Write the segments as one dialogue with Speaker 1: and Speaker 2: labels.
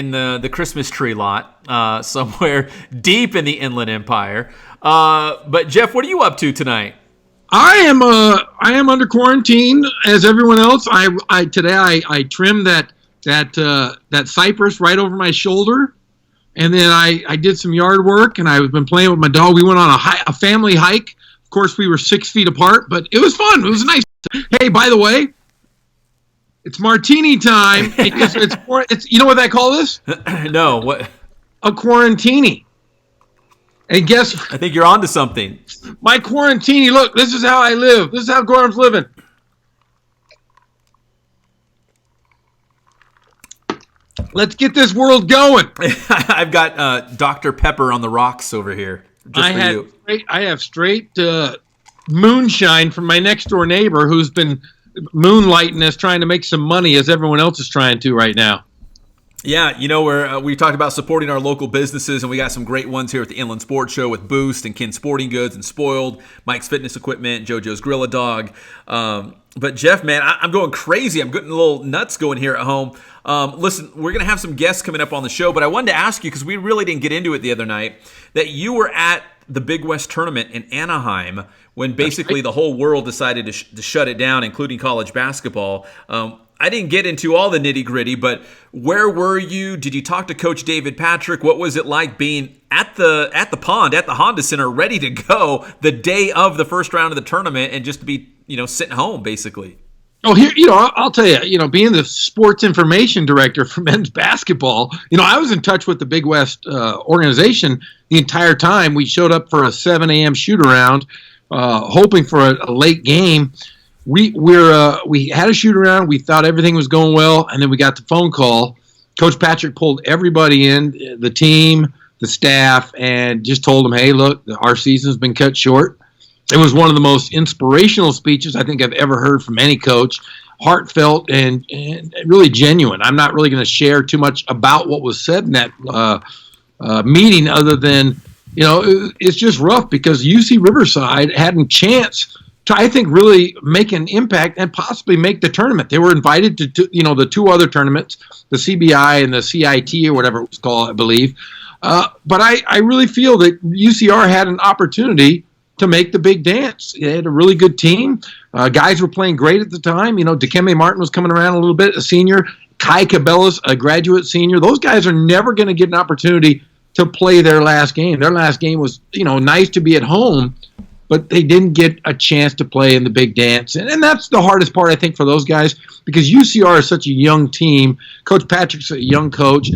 Speaker 1: in the Christmas tree lot somewhere deep in the Inland Empire. But Jeff, what are you up to tonight?
Speaker 2: I am under quarantine as everyone else. Today I trimmed that cypress right over my shoulder, and then I did some yard work, and I've been playing with my dog. We went on a family hike. Of course, we were 6 feet apart, but it was fun. It was nice. Hey, by the way, it's martini time. It's you know what they call this?
Speaker 1: No, what?
Speaker 2: A quarantini. And guess,
Speaker 1: I think you're onto something.
Speaker 2: My quarantini, look, this is how I live. This is how Gorham's living. Let's get this world going.
Speaker 1: I've got Dr. Pepper on the rocks over here.
Speaker 2: I have straight moonshine from my next door neighbor who's been moonlighting us, trying to make some money as everyone else is trying to right now.
Speaker 1: Yeah, we talked about supporting our local businesses, and we got some great ones here at the Inland Sports Show with Boost and Ken Sporting Goods and Spoiled, Mike's Fitness Equipment, JoJo's Grill-A-Dog. But Jeff, man, I'm going crazy. I'm getting a little nuts going here at home. Listen, we're going to have some guests coming up on the show, but I wanted to ask you, because we really didn't get into it the other night, that you were at the Big West Tournament in Anaheim when basically the whole world decided to shut it down, including college basketball. I didn't get into all the nitty-gritty, but where were you? Did you talk to Coach David Patrick? What was it like being at the pond, at the Honda Center, ready to go the day of the first round of the tournament and just to be, sitting home, basically?
Speaker 2: Oh, here, I'll tell you, being the sports information director for men's basketball, I was in touch with the Big West organization the entire time. We showed up for a 7 a.m. shoot-around, hoping for a late game. We had a shoot-around. We thought everything was going well, and then we got the phone call. Coach Patrick pulled everybody in, the team, the staff, and just told them, hey, look, our season's been cut short. It was one of the most inspirational speeches I think I've ever heard from any coach, heartfelt and really genuine. I'm not really going to share too much about what was said in that meeting other than, it's just rough because UC Riverside had a chance to, I think, really make an impact and possibly make the tournament. They were invited to, the two other tournaments, the CBI and the CIT or whatever it was called, I believe. But I really feel that UCR had an opportunity to make the big dance. They had a really good team. Guys were playing great at the time. Dikembe Martin was coming around a little bit, a senior. Kai Cabela's a graduate senior. Those guys are never going to get an opportunity to play their last game. Their last game was, nice to be at home, but they didn't get a chance to play in the big dance. And that's the hardest part, I think, for those guys, because UCR is such a young team. Coach Patrick's a young coach.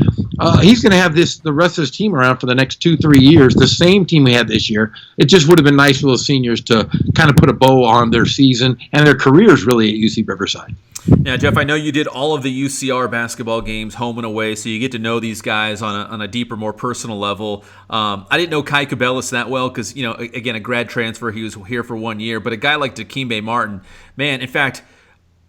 Speaker 2: He's going to have the rest of his team around for the next 2-3 years, the same team we had this year. It just would have been nice for those seniors to kind of put a bow on their season and their careers, really, at UC Riverside.
Speaker 1: Yeah, Jeff, I know you did all of the UCR basketball games home and away, so you get to know these guys on a deeper, more personal level. I didn't know Kai Cabela's that well because, again, a grad transfer, he was here for 1 year. But a guy like Dikembe Martin, man, in fact,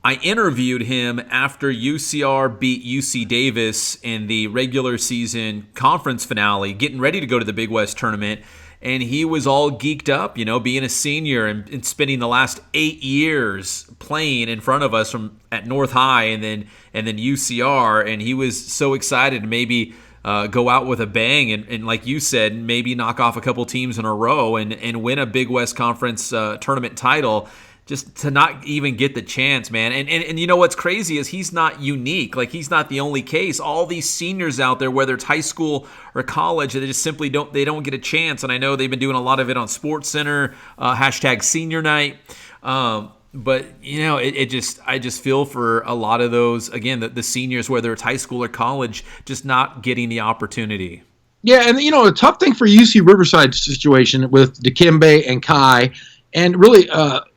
Speaker 1: I interviewed him after UCR beat UC Davis in the regular season conference finale, getting ready to go to the Big West tournament. And he was all geeked up, being a senior and spending the last 8 years playing in front of us at North High and then UCR. And he was so excited to maybe go out with a bang and like you said, maybe knock off a couple teams in a row and win a Big West Conference tournament title. Just to not even get the chance, man. And what's crazy is he's not unique. Like, he's not the only case. All these seniors out there, whether it's high school or college, they just simply don't get a chance. And I know they've been doing a lot of it on SportsCenter, hashtag senior night. But, I just feel for a lot of those, again, the seniors, whether it's high school or college, just not getting the opportunity.
Speaker 2: Yeah, and, a tough thing for UC Riverside's situation with Dikembe and Kai, and really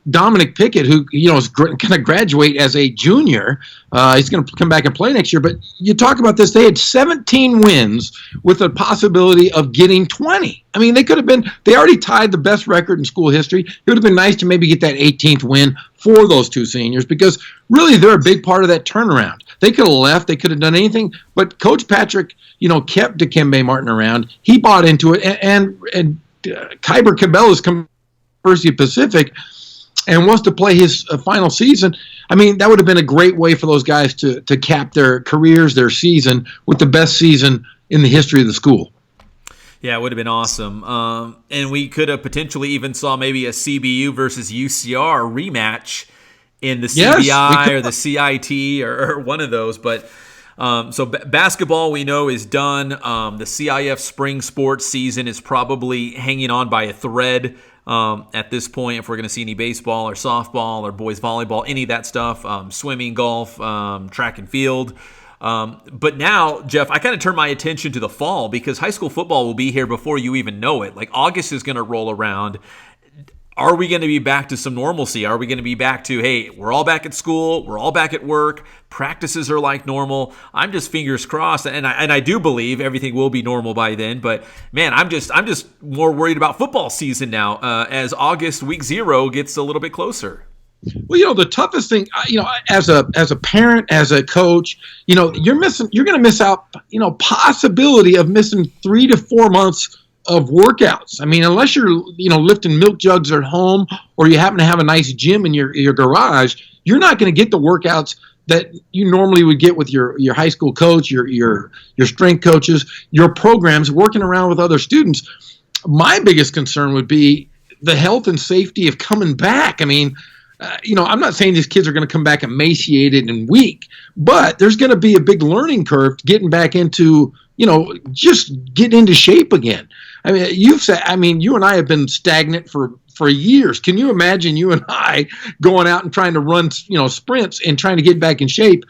Speaker 2: Dominic Pickett, who is going to graduate as a junior. He's going to come back and play next year. But you talk about this, they had 17 wins with a possibility of getting 20. I mean, they already tied the best record in school history. It would have been nice to maybe get that 18th win for those two seniors because really they're a big part of that turnaround. They could have left. They could have done anything. But Coach Patrick, kept Dikembe Martin around. He bought into it. And Kyber Cabela's University Pacific, and wants to play his final season, I mean, that would have been a great way for those guys to cap their careers, their season, with the best season in the history of the school.
Speaker 1: Yeah, it would have been awesome. And we could have potentially even saw maybe a CBU versus UCR rematch in the CBI or the CIT or one of those. But so basketball we know is done. The CIF spring sports season is probably hanging on by a thread at this point, if we're going to see any baseball or softball or boys volleyball, any of that stuff, swimming, golf, track and field. But now, Jeff, I kind of turn my attention to the fall because high school football will be here before you even know it. Like August is going to roll around. Are we going to be back to some normalcy? Are we going to be back to, hey, we're all back at school, we're all back at work, practices are like normal? I'm just fingers crossed, and I do believe everything will be normal by then. But man, I'm just more worried about football season now as August week 0 gets a little bit closer.
Speaker 2: Well, the toughest thing, as a parent, as a coach, you're going to miss out, possibility of missing 3 to 4 months of workouts. I mean, unless you're, lifting milk jugs at home or you happen to have a nice gym in your garage, you're not going to get the workouts that you normally would get with your high school coach, your strength coaches, your programs, working around with other students. My biggest concern would be the health and safety of coming back. I mean, I'm not saying these kids are going to come back emaciated and weak, but there's going to be a big learning curve getting back into, just getting into shape again. I mean, you and I have been stagnant for years. Can you imagine you and I going out and trying to run, sprints and trying to get back in shape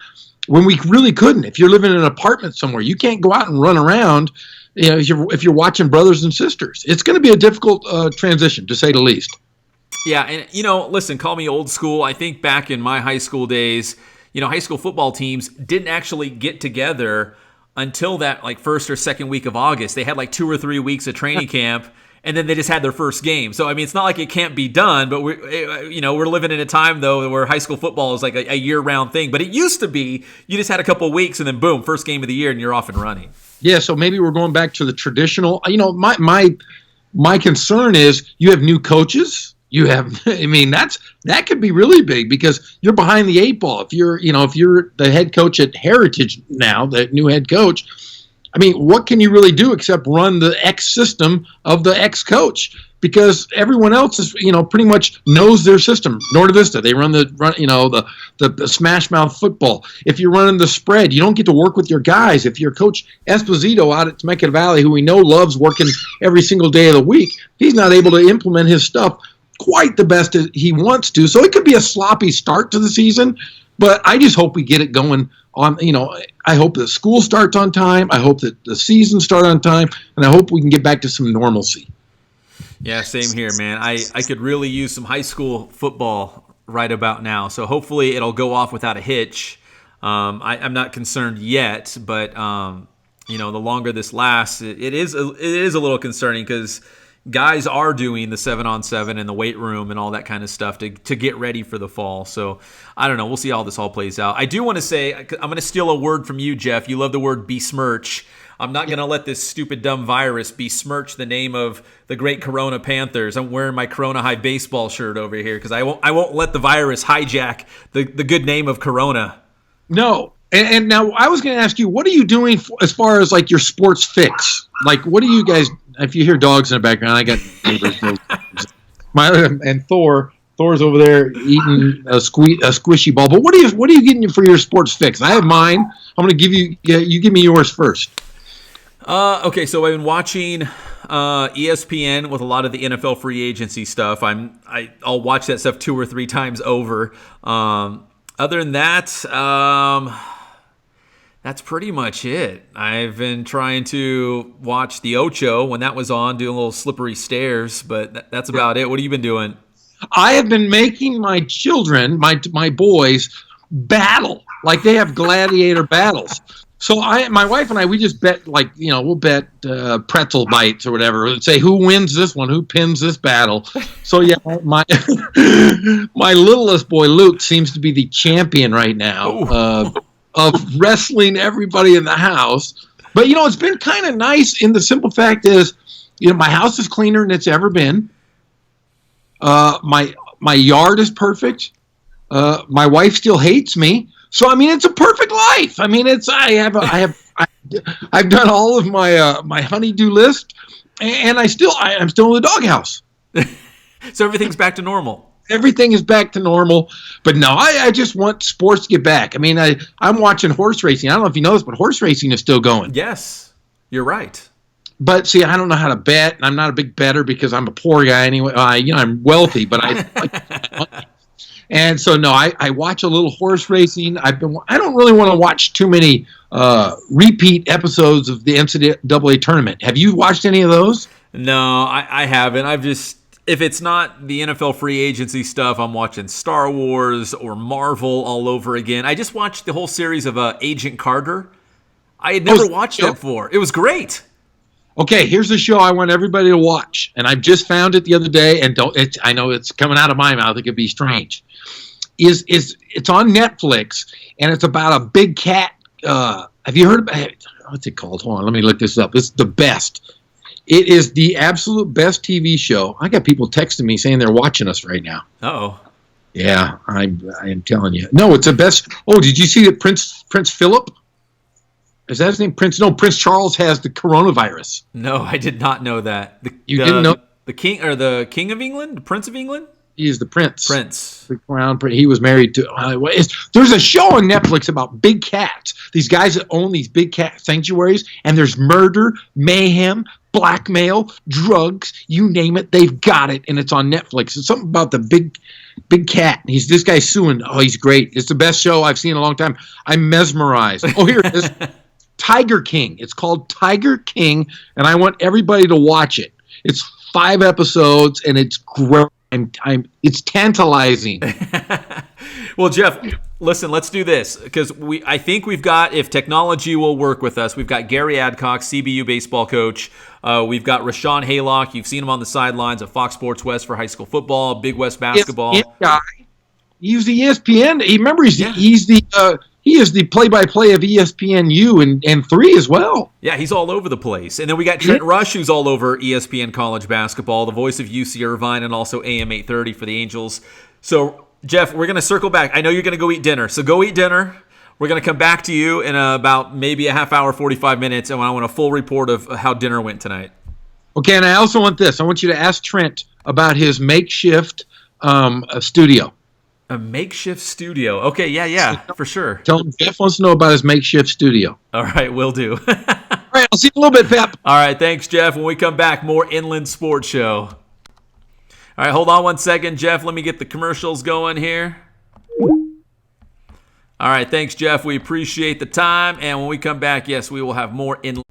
Speaker 2: when we really couldn't? If you're living in an apartment somewhere, you can't go out and run around. If you're watching brothers and sisters, it's going to be a difficult transition, to say the least.
Speaker 1: Yeah, and listen, call me old school. I think back in my high school days, high school football teams didn't actually get together until that first or second week of August. They had 2 or 3 weeks of training camp, and then they just had their first game. So I mean, it's not like it can't be done, but we're living in a time though where high school football is like a year-round thing. But it used to be you just had a couple of weeks and then boom, first game of the year, and you're off and running. Yeah,
Speaker 2: so maybe we're going back to the traditional. My concern is you have new coaches. You have, that could be really big because you're behind the 8 ball. If you're the head coach at Heritage now, the new head coach, what can you really do except run the X system of the X coach? Because everyone else is, pretty much knows their system. Norte Vista, they run the smash mouth football. If you're running the spread, you don't get to work with your guys. If you're Coach Esposito out at Temecula Valley, who we know loves working every single day of the week, he's not able to implement his stuff quite the best as he wants to. So it could be a sloppy start to the season, but I just hope we get it going on. I hope the school starts on time. I hope that the season starts on time, and I hope we can get back to some normalcy.
Speaker 1: Yeah, same here, man. I could really use some high school football right about now. So hopefully it'll go off without a hitch. I'm not concerned yet, but the longer this lasts, it is a little concerning because guys are doing the 7-on-7 in the weight room and all that kind of stuff to get ready for the fall. So I don't know. We'll see how this all plays out. I do want to say, I'm going to steal a word from you, Jeff. You love the word besmirch. I'm not going to let this stupid, dumb virus besmirch the name of the great Corona Panthers. I'm wearing my Corona High baseball shirt over here because I won't let the virus hijack the good name of Corona.
Speaker 2: No. And now I was going to ask you, what are you doing as far as your sports fix? What do you guys? If you hear dogs in the background, I got neighbors. And Thor's over there eating a squishy ball. But what are you getting for your sports fix? I have mine. I'm going to give you. You give me yours first.
Speaker 1: Okay, so I've been watching ESPN with a lot of the NFL free agency stuff. I'll watch that stuff 2 or 3 times over. Other than that, that's pretty much it. I've been trying to watch the Ocho when that was on, doing a little slippery stairs, but that's about it. What have you been doing?
Speaker 2: I have been making my children, my boys, battle. They have gladiator battles. So my wife and I, we just bet we'll bet pretzel bites or whatever. We'll say who wins this one, who pins this battle. So yeah, my littlest boy Luke seems to be the champion right now of wrestling everybody in the house. But it's been kind of nice. And the simple fact is, my house is cleaner than it's ever been. My my yard is perfect. My wife still hates me. So, I mean, it's a perfect life. I mean, I've done all of my honey-do list, and I'm still in the doghouse.
Speaker 1: So everything's back to normal.
Speaker 2: Everything is back to normal. But no, I just want sports to get back. I mean, I'm watching horse racing. I don't know if you know this, but horse racing is still going.
Speaker 1: Yes, you're right.
Speaker 2: But see, I don't know how to bet, and I'm not a big bettor because I'm a poor guy anyway. I'm wealthy, but I and so no, I watch a little horse racing. I don't really want to watch too many repeat episodes of the NCAA tournament. Have you watched any of those?
Speaker 1: No, I haven't. If it's not the NFL free agency stuff, I'm watching Star Wars or Marvel all over again. I just watched the whole series of Agent Carter. I had never watched that before. It was great. Okay,
Speaker 2: here's the show I want everybody to watch, and I just found it the other day. And I know it's coming out of my mouth. It could be strange. It's on Netflix, and it's about a big cat. Have you heard about it? What's it called? Hold on, let me look this up. It's the best. It is the absolute best TV show. I got people texting me saying they're watching us right now.
Speaker 1: Uh-oh.
Speaker 2: Yeah, I am telling you. No, it's the best. Oh, did you see that Prince Philip? Is that his name? Prince Charles has the coronavirus.
Speaker 1: No, I did not know that.
Speaker 2: Didn't know?
Speaker 1: The king of England? The Prince of England?
Speaker 2: He is the prince.
Speaker 1: Prince.
Speaker 2: The crown prince. He was married to. There's a show on Netflix about big cats. These guys that own these big cat sanctuaries, and there's murder, mayhem, blackmail, drugs, you name it, they've got it, and it's on Netflix. It's something about the big cat. This guy's suing. Oh, he's great. It's the best show I've seen in a long time. I'm mesmerized. Oh, here it is. Tiger King. It's called Tiger King, and I want everybody to watch it. It's 5 episodes, and it's great. It's tantalizing.
Speaker 1: Well, Jeff, listen, let's do this because I think we've got, if technology will work with us, we've got Gary Adcock, CBU baseball coach. We've got Rahshaun Haylock. You've seen him on the sidelines of Fox Sports West for high school football, Big West basketball.
Speaker 2: ESPN guy. He's the ESPN. Remember, he is the play-by-play of ESPNU and 3 as well.
Speaker 1: Yeah, he's all over the place. And then we got Trent Rush, who's all over ESPN college basketball, the voice of UC Irvine, and also AM 830 for the Angels. So, Jeff, we're going to circle back. I know you're going to go eat dinner. So go eat dinner. We're going to come back to you in about maybe a half hour, 45 minutes, and I want a full report of how dinner went tonight.
Speaker 2: Okay, and I also want this. I want you to ask Trent about his makeshift studio.
Speaker 1: A makeshift studio. Okay, yeah, for sure.
Speaker 2: Jeff wants to know about his makeshift studio.
Speaker 1: All right, will do.
Speaker 2: All right, I'll see you in a little bit, Pep.
Speaker 1: All right, thanks, Jeff. When we come back, more Inland Sports Show. All right, hold on one second, Jeff. Let me get the commercials going here. All right, thanks, Jeff. We appreciate the time. And when we come back, yes, we will have more Inland.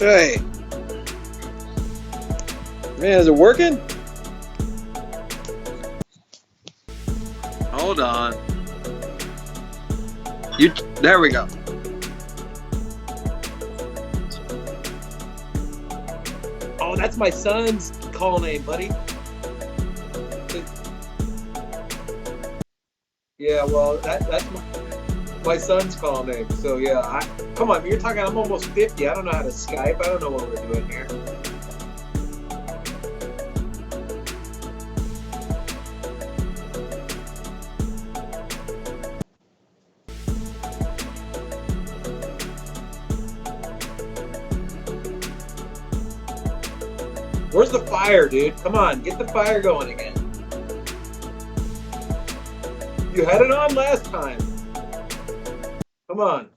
Speaker 3: Hey. Man, is it working? Hold on. There we go. Oh, that's my son's call name, buddy. Yeah, well, that's my son's call name. So yeah, come on, you're talking. I'm almost 50. I don't know how to Skype. I don't know what we're doing here. Where's the fire, dude? Come on, get the fire going again. You had it on last time. Come on.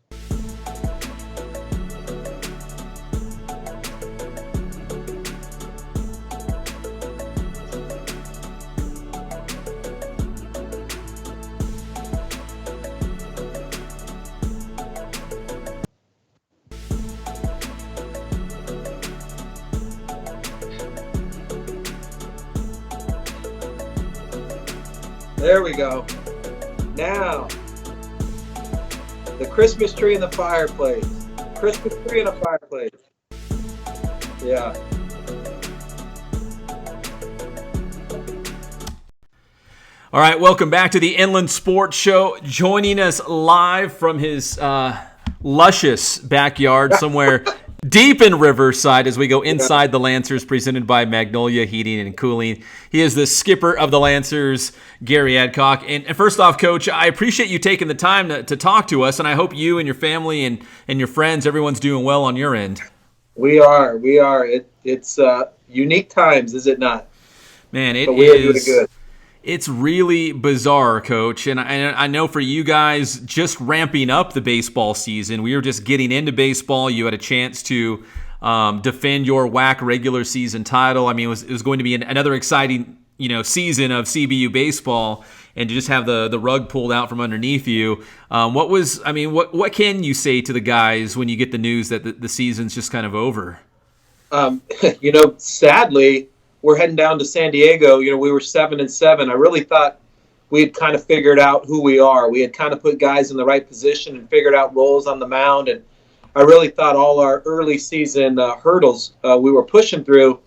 Speaker 3: There we go. Now, the Christmas tree in the fireplace. Christmas tree in a fireplace. Yeah.
Speaker 1: All right, welcome back to the Inland Sports Show. Joining us live from his luscious backyard somewhere deep in Riverside as we go inside the Lancers, presented by Magnolia Heating and Cooling. He is the skipper of the Lancers, Gary Adcock. And first off, Coach, I appreciate you taking the time to talk to us, and I hope you and your family and your friends, everyone's doing well on your end.
Speaker 3: We are. It's unique times, is it not?
Speaker 1: Man,
Speaker 3: but we are doing good.
Speaker 1: It's really bizarre, Coach, and I know for you guys just ramping up the baseball season, we were just getting into baseball. You had a chance to defend your WAC regular season title. I mean, it was going to be another exciting season of CBU baseball, and to just have the rug pulled out from underneath you. What can you say to the guys when you get the news that the season's just kind of over?
Speaker 3: Sadly, we're heading down to San Diego. We were 7-7. I really thought we had kind of figured out who we are. We had kind of put guys in the right position and figured out roles on the mound. And I really thought all our early season hurdles we were pushing through.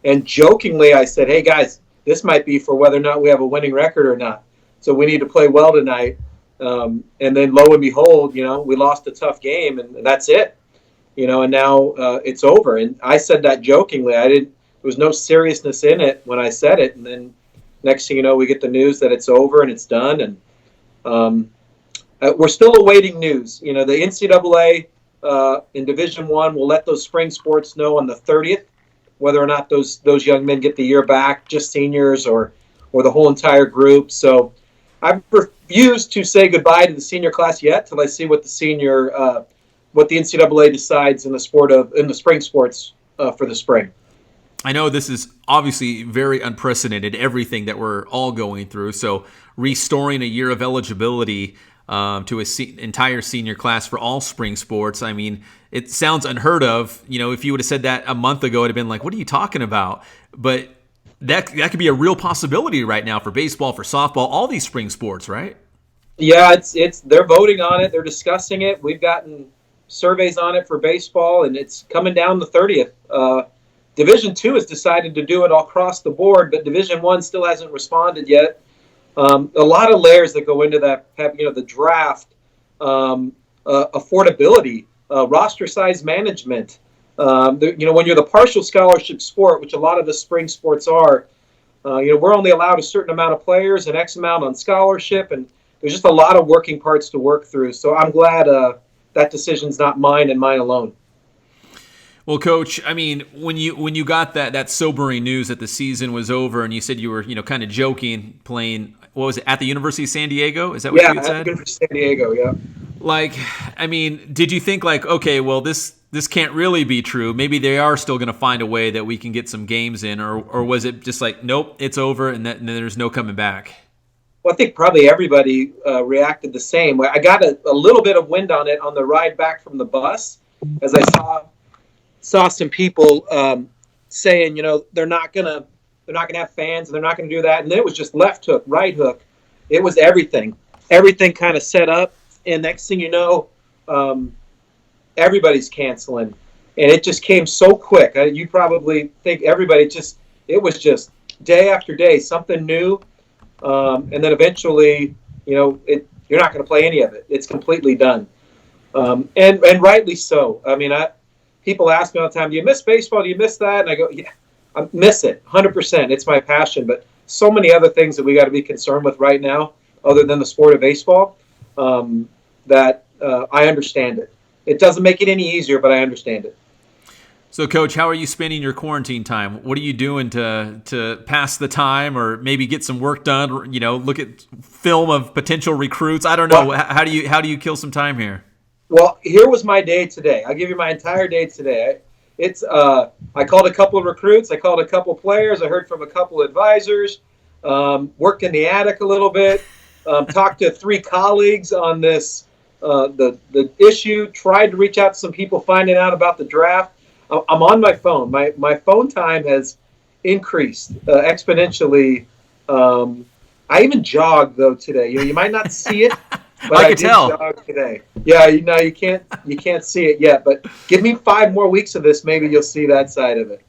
Speaker 3: And jokingly, I said, hey, guys, this might be for whether or not we have a winning record or not. So we need to play well tonight. And then lo and behold, we lost a tough game, and that's it. And now it's over. And I said that jokingly. There was no seriousness in it when I said it, and then next thing you know, we get the news that it's over and it's done, and we're still awaiting news. The NCAA in Division I will let those spring sports know on the 30th whether or not those young men get the year back, just seniors or the whole entire group. So I've refused to say goodbye to the senior class yet till I see what the what the NCAA decides in the spring sports for the spring.
Speaker 1: I know this is obviously very unprecedented, everything that we're all going through. So restoring a year of eligibility to an entire senior class for all spring sports, I mean, it sounds unheard of. If you would have said that a month ago, it'd have been like, what are you talking about? But that could be a real possibility right now for baseball, for softball, all these spring sports, right?
Speaker 3: Yeah, it's they're voting on it. They're discussing it. We've gotten surveys on it for baseball, and it's coming down the 30th. Division II has decided to do it all across the board, but Division I still hasn't responded yet. A lot of layers that go into that have, the draft, affordability, roster size management. When you're the partial scholarship sport, which a lot of the spring sports are, we're only allowed a certain amount of players, an X amount on scholarship, and there's just a lot of working parts to work through. So I'm glad that decision's not mine and mine alone.
Speaker 1: Well, Coach, I mean, when you got that sobering news that the season was over, and you said you were kind of joking, playing, what was it, at the University of San Diego? Is that what you had said? Yeah,
Speaker 3: at the University of San Diego, yeah.
Speaker 1: Like, I mean, did you think like, okay, well, this can't really be true. Maybe they are still going to find a way that we can get some games in, or was it just like, nope, it's over, and there's no coming back?
Speaker 3: Well, I think probably everybody reacted the same way. I got a little bit of wind on it on the ride back from the bus as I saw saw some people saying, they're not gonna have fans and they're not gonna do that. And then it was just left hook, right hook. It was everything kind of set up. And next thing you know, everybody's canceling, and it just came so quick. You probably think it was just day after day, something new. And then eventually, you're not going to play any of it. It's completely done. And rightly so. I mean, people ask me all the time, do you miss baseball? Do you miss that? And I go, yeah, I miss it 100%. It's my passion, but so many other things that we got to be concerned with right now, other than the sport of baseball, that I understand it. It doesn't make it any easier, but I understand it.
Speaker 1: So, Coach, how are you spending your quarantine time? What are you doing to pass the time, or maybe get some work done? Or, look at film of potential recruits. I don't know. Well, how do you kill some time here?
Speaker 3: Well, here was my day today. I'll give you my entire day today. I called a couple of recruits. I called a couple of players. I heard from a couple of advisors. Worked in the attic a little bit. Talked to 3 colleagues on this the issue. Tried to reach out to some people finding out about the draft. I'm on my phone. My phone time has increased exponentially. I even jogged though today. You might not see it, but I did jog today. Yeah, you can't see it yet, but give me 5 more weeks of this, maybe you'll see that side of it.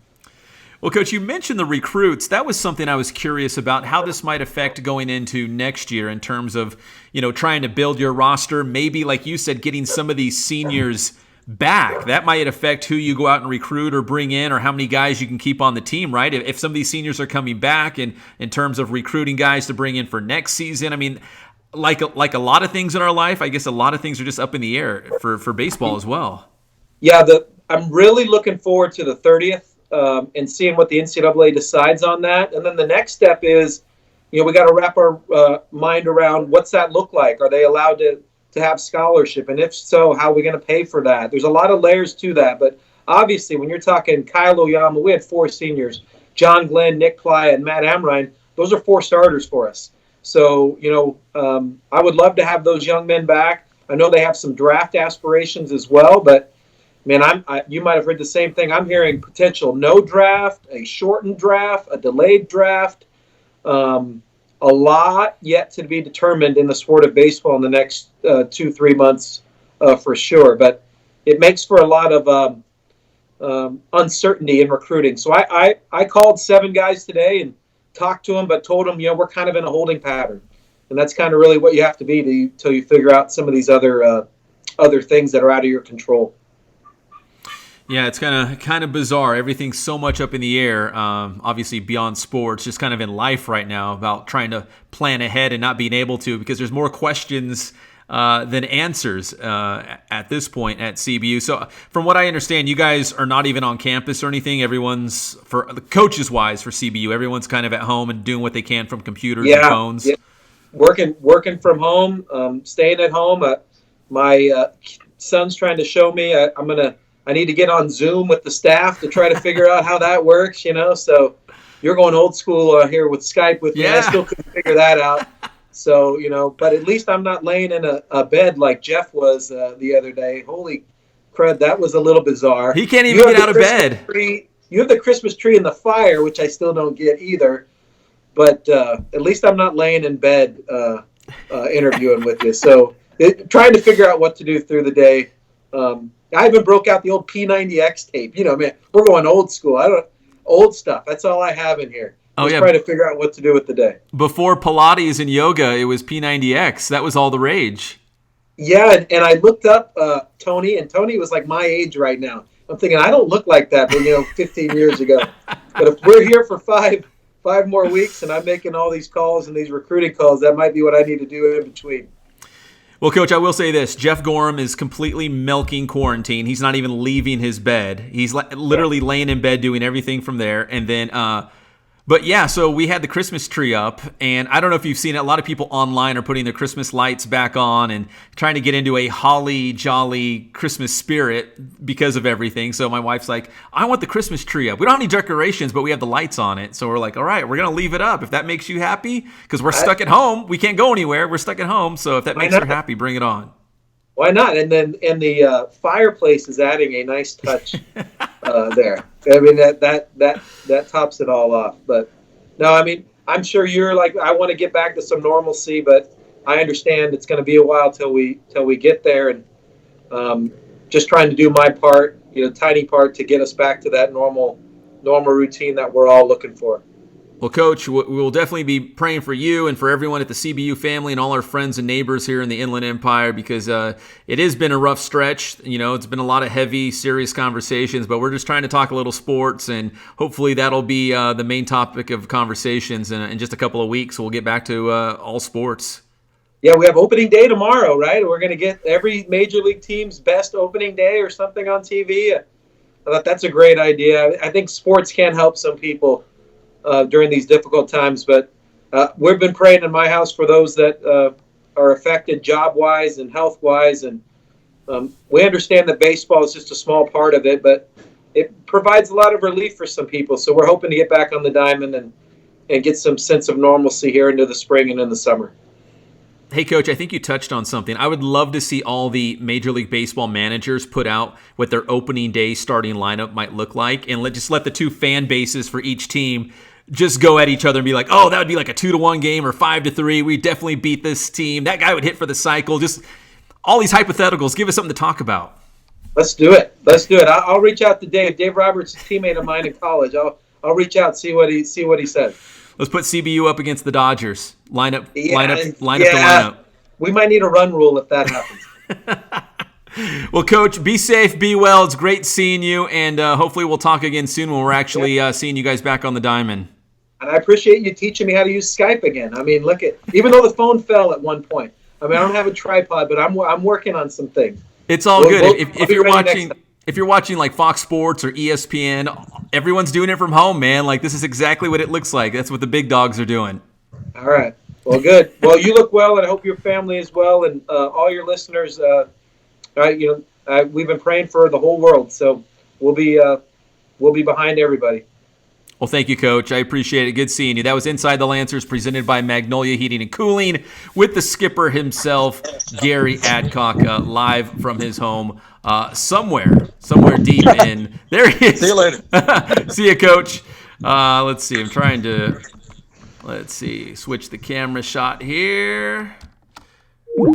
Speaker 1: Well, Coach, you mentioned the recruits. That was something I was curious about, how this might affect going into next year in terms of, trying to build your roster. Maybe, like you said, getting some of these seniors back. That might affect who you go out and recruit or bring in, or how many guys you can keep on the team, right? If some of these seniors are coming back, and in terms of recruiting guys to bring in for next season, I mean, like a lot of things in our life, I guess a lot of things are just up in the air for baseball as well.
Speaker 3: Yeah, I'm really looking forward to the 30th. And seeing what the NCAA decides on that. And then the next step is, we got to wrap our mind around what's that look like? Are they allowed to have scholarship? And if so, how are we going to pay for that? There's a lot of layers to that. But obviously, when you're talking Kyle Oyama, we had 4 seniors, John Glenn, Nick Playa, and Matt Amrine. Those are 4 starters for us. So, I would love to have those young men back. I know they have some draft aspirations as well, but man, you might have heard the same thing. I'm hearing potential no draft, a shortened draft, a delayed draft. A lot yet to be determined in the sport of baseball in the next 2-3 months for sure. But it makes for a lot of uncertainty in recruiting. So I called 7 guys today and talked to them, but told them, we're kind of in a holding pattern. And that's kind of really what you have to be till you figure out some of these other things that are out of your control.
Speaker 1: Yeah, it's kind of bizarre. Everything's so much up in the air, obviously beyond sports, just kind of in life right now, about trying to plan ahead and not being able to, because there's more questions than answers at this point at CBU. So from what I understand, you guys are not even on campus or anything. Everyone's, for the coaches-wise for CBU, everyone's kind of at home and doing what they can from computers and phones. Yeah,
Speaker 3: working from home, staying at home. My son's trying to show me I need to get on Zoom with the staff to try to figure out how that works, So you're going old school here with Skype with me. I still couldn't figure that out. So, but at least I'm not laying in a bed like Jeff was the other day. Holy crud, that was a little bizarre.
Speaker 1: He can't even get out of bed.
Speaker 3: You have the Christmas tree in the fire, which I still don't get either. But at least I'm not laying in bed interviewing with you. So trying to figure out what to do through the day. I even broke out the old P90X tape. Man, we're going old school. Old stuff. That's all I have in here. Just trying to figure out what to do with the day.
Speaker 1: Before Pilates and yoga, it was P90X. That was all the rage.
Speaker 3: Yeah, and I looked up Tony, and Tony was like my age right now. I'm thinking, I don't look like that, but 15 years ago. But if we're here for five more weeks and I'm making all these calls and these recruiting calls, that might be what I need to do in between.
Speaker 1: Well, Coach, I will say this. Jeff Gorham is completely milking quarantine. He's not even leaving his bed. He's literally laying in bed doing everything from there. And then, but yeah, so we had the Christmas tree up, and I don't know if you've seen it. A lot of people online are putting their Christmas lights back on and trying to get into a holly jolly Christmas spirit because of everything. So my wife's like, I want the Christmas tree up. We don't have any decorations, but we have the lights on it. So we're like, all right, we're going to leave it up if that makes you happy, because we're stuck at home. We can't go anywhere. We're stuck at home. So if that makes her happy, bring it on.
Speaker 3: Why not? And the fireplace is adding a nice touch there. I mean, that tops it all off. But no, I mean, I'm sure you're like, I want to get back to some normalcy, but I understand it's going to be a while till we get there, and just trying to do my part, tiny part to get us back to that normal routine that we're all looking for.
Speaker 1: Well, Coach, we will definitely be praying for you and for everyone at the CBU family and all our friends and neighbors here in the Inland Empire, because it has been a rough stretch. It's been a lot of heavy, serious conversations, but we're just trying to talk a little sports, and hopefully that'll be the main topic of conversations in just a couple of weeks. We'll get back to all sports.
Speaker 3: Yeah, we have opening day tomorrow, right? We're going to get every major league team's best opening day or something on TV. I thought that's a great idea. I think sports can help some people during these difficult times, but we've been praying in my house for those that are affected job-wise and health-wise, and we understand that baseball is just a small part of it, but it provides a lot of relief for some people, so we're hoping to get back on the diamond and get some sense of normalcy here into the spring and in the summer.
Speaker 1: Hey, Coach, I think you touched on something. I would love to see all the Major League Baseball managers put out what their opening day starting lineup might look like, and just let the two fan bases for each team just go at each other and be like, oh, that would be like a 2-1 game or 5-3. We definitely beat this team. That guy would hit for the cycle. Just all these hypotheticals. Give us something to talk about.
Speaker 3: Let's do it. I'll reach out to Dave. Dave Roberts, a teammate of mine in college. I'll reach out, see what he says.
Speaker 1: Let's put CBU up against the Dodgers. Line up the lineup.
Speaker 3: We might need a run rule if that
Speaker 1: happens. Well, Coach, be safe, be well. It's great seeing you, and hopefully we'll talk again soon when we're actually seeing you guys back on the diamond.
Speaker 3: And I appreciate you teaching me how to use Skype again. I mean, even though the phone fell at one point, I don't have a tripod, but I'm working on some things.
Speaker 1: It's all good. If you're watching like Fox Sports or ESPN, everyone's doing it from home, man. Like, this is exactly what it looks like. That's what the big dogs are doing.
Speaker 3: All right. Well, good. Well, you look well, and I hope your family is well, and all your listeners. We've been praying for the whole world, so we'll be behind everybody.
Speaker 1: Well, thank you, Coach. I appreciate it. Good seeing you. That was Inside the Lancers, presented by Magnolia Heating and Cooling, with the skipper himself, Gary Adcock, live from his home somewhere deep in. There he is.
Speaker 2: See you later.
Speaker 1: See you, Coach. Let's see. I'm trying to switch the camera shot here.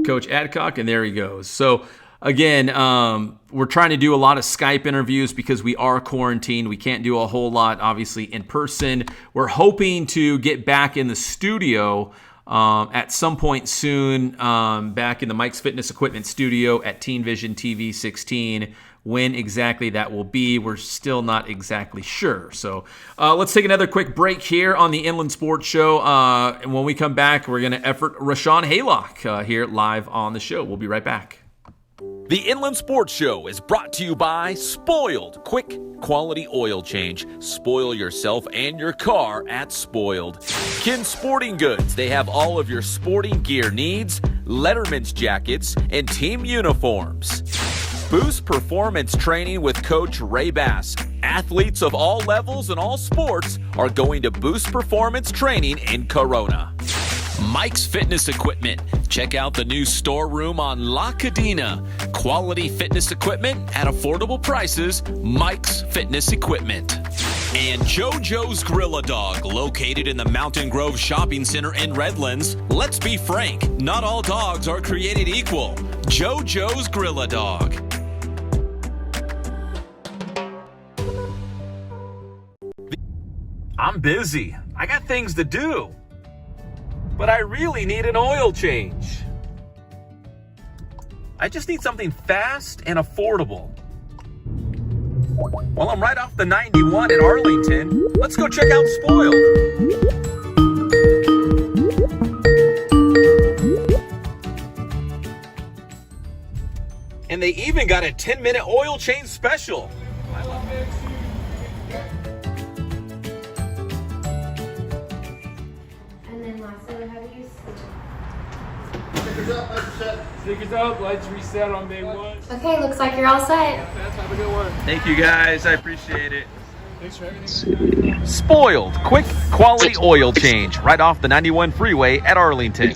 Speaker 1: Coach Adcock, and there he goes. So, again, we're trying to do a lot of Skype interviews because we are quarantined. We can't do a whole lot, obviously, in person. We're hoping to get back in the studio at some point soon, back in the Mike's Fitness Equipment studio at Teen Vision TV 16. When exactly that will be, we're still not exactly sure. So let's take another quick break here on the Inland Sports Show. And when we come back, we're going to effort Rahshaun Haylock here live on the show. We'll be right back.
Speaker 4: The Inland Sports Show is brought to you by Spoiled. Quick, quality oil change. Spoil yourself and your car at Spoiled. Kin Sporting Goods. They have all of your sporting gear needs, Letterman's jackets, and team uniforms. Boost Performance Training with Coach Ray Bass. Athletes of all levels and all sports are going to Boost Performance Training in Corona. Mike's Fitness Equipment. Check out the new storeroom on La Cadena. Quality fitness equipment at affordable prices. Mike's Fitness Equipment. And JoJo's Grill-A-Dog, located in the Mountain Grove Shopping Center in Redlands. Let's be frank, not all dogs are created equal. JoJo's Grill-A-Dog. I'm busy. I got things to do. But I really need an oil change. I just need something fast and affordable. Well, I'm right off the 91 in Arlington. Let's go check out Spoiled. And they even got a 10-minute oil change special. I love it.
Speaker 5: Stickers up, lights reset on day one.
Speaker 6: Okay, looks like you're all set.
Speaker 5: Have a good one.
Speaker 1: Thank you, guys. I appreciate it.
Speaker 5: Thanks for everything.
Speaker 4: Spoiled. Quick, quality oil change. Right off the 91 freeway at Arlington.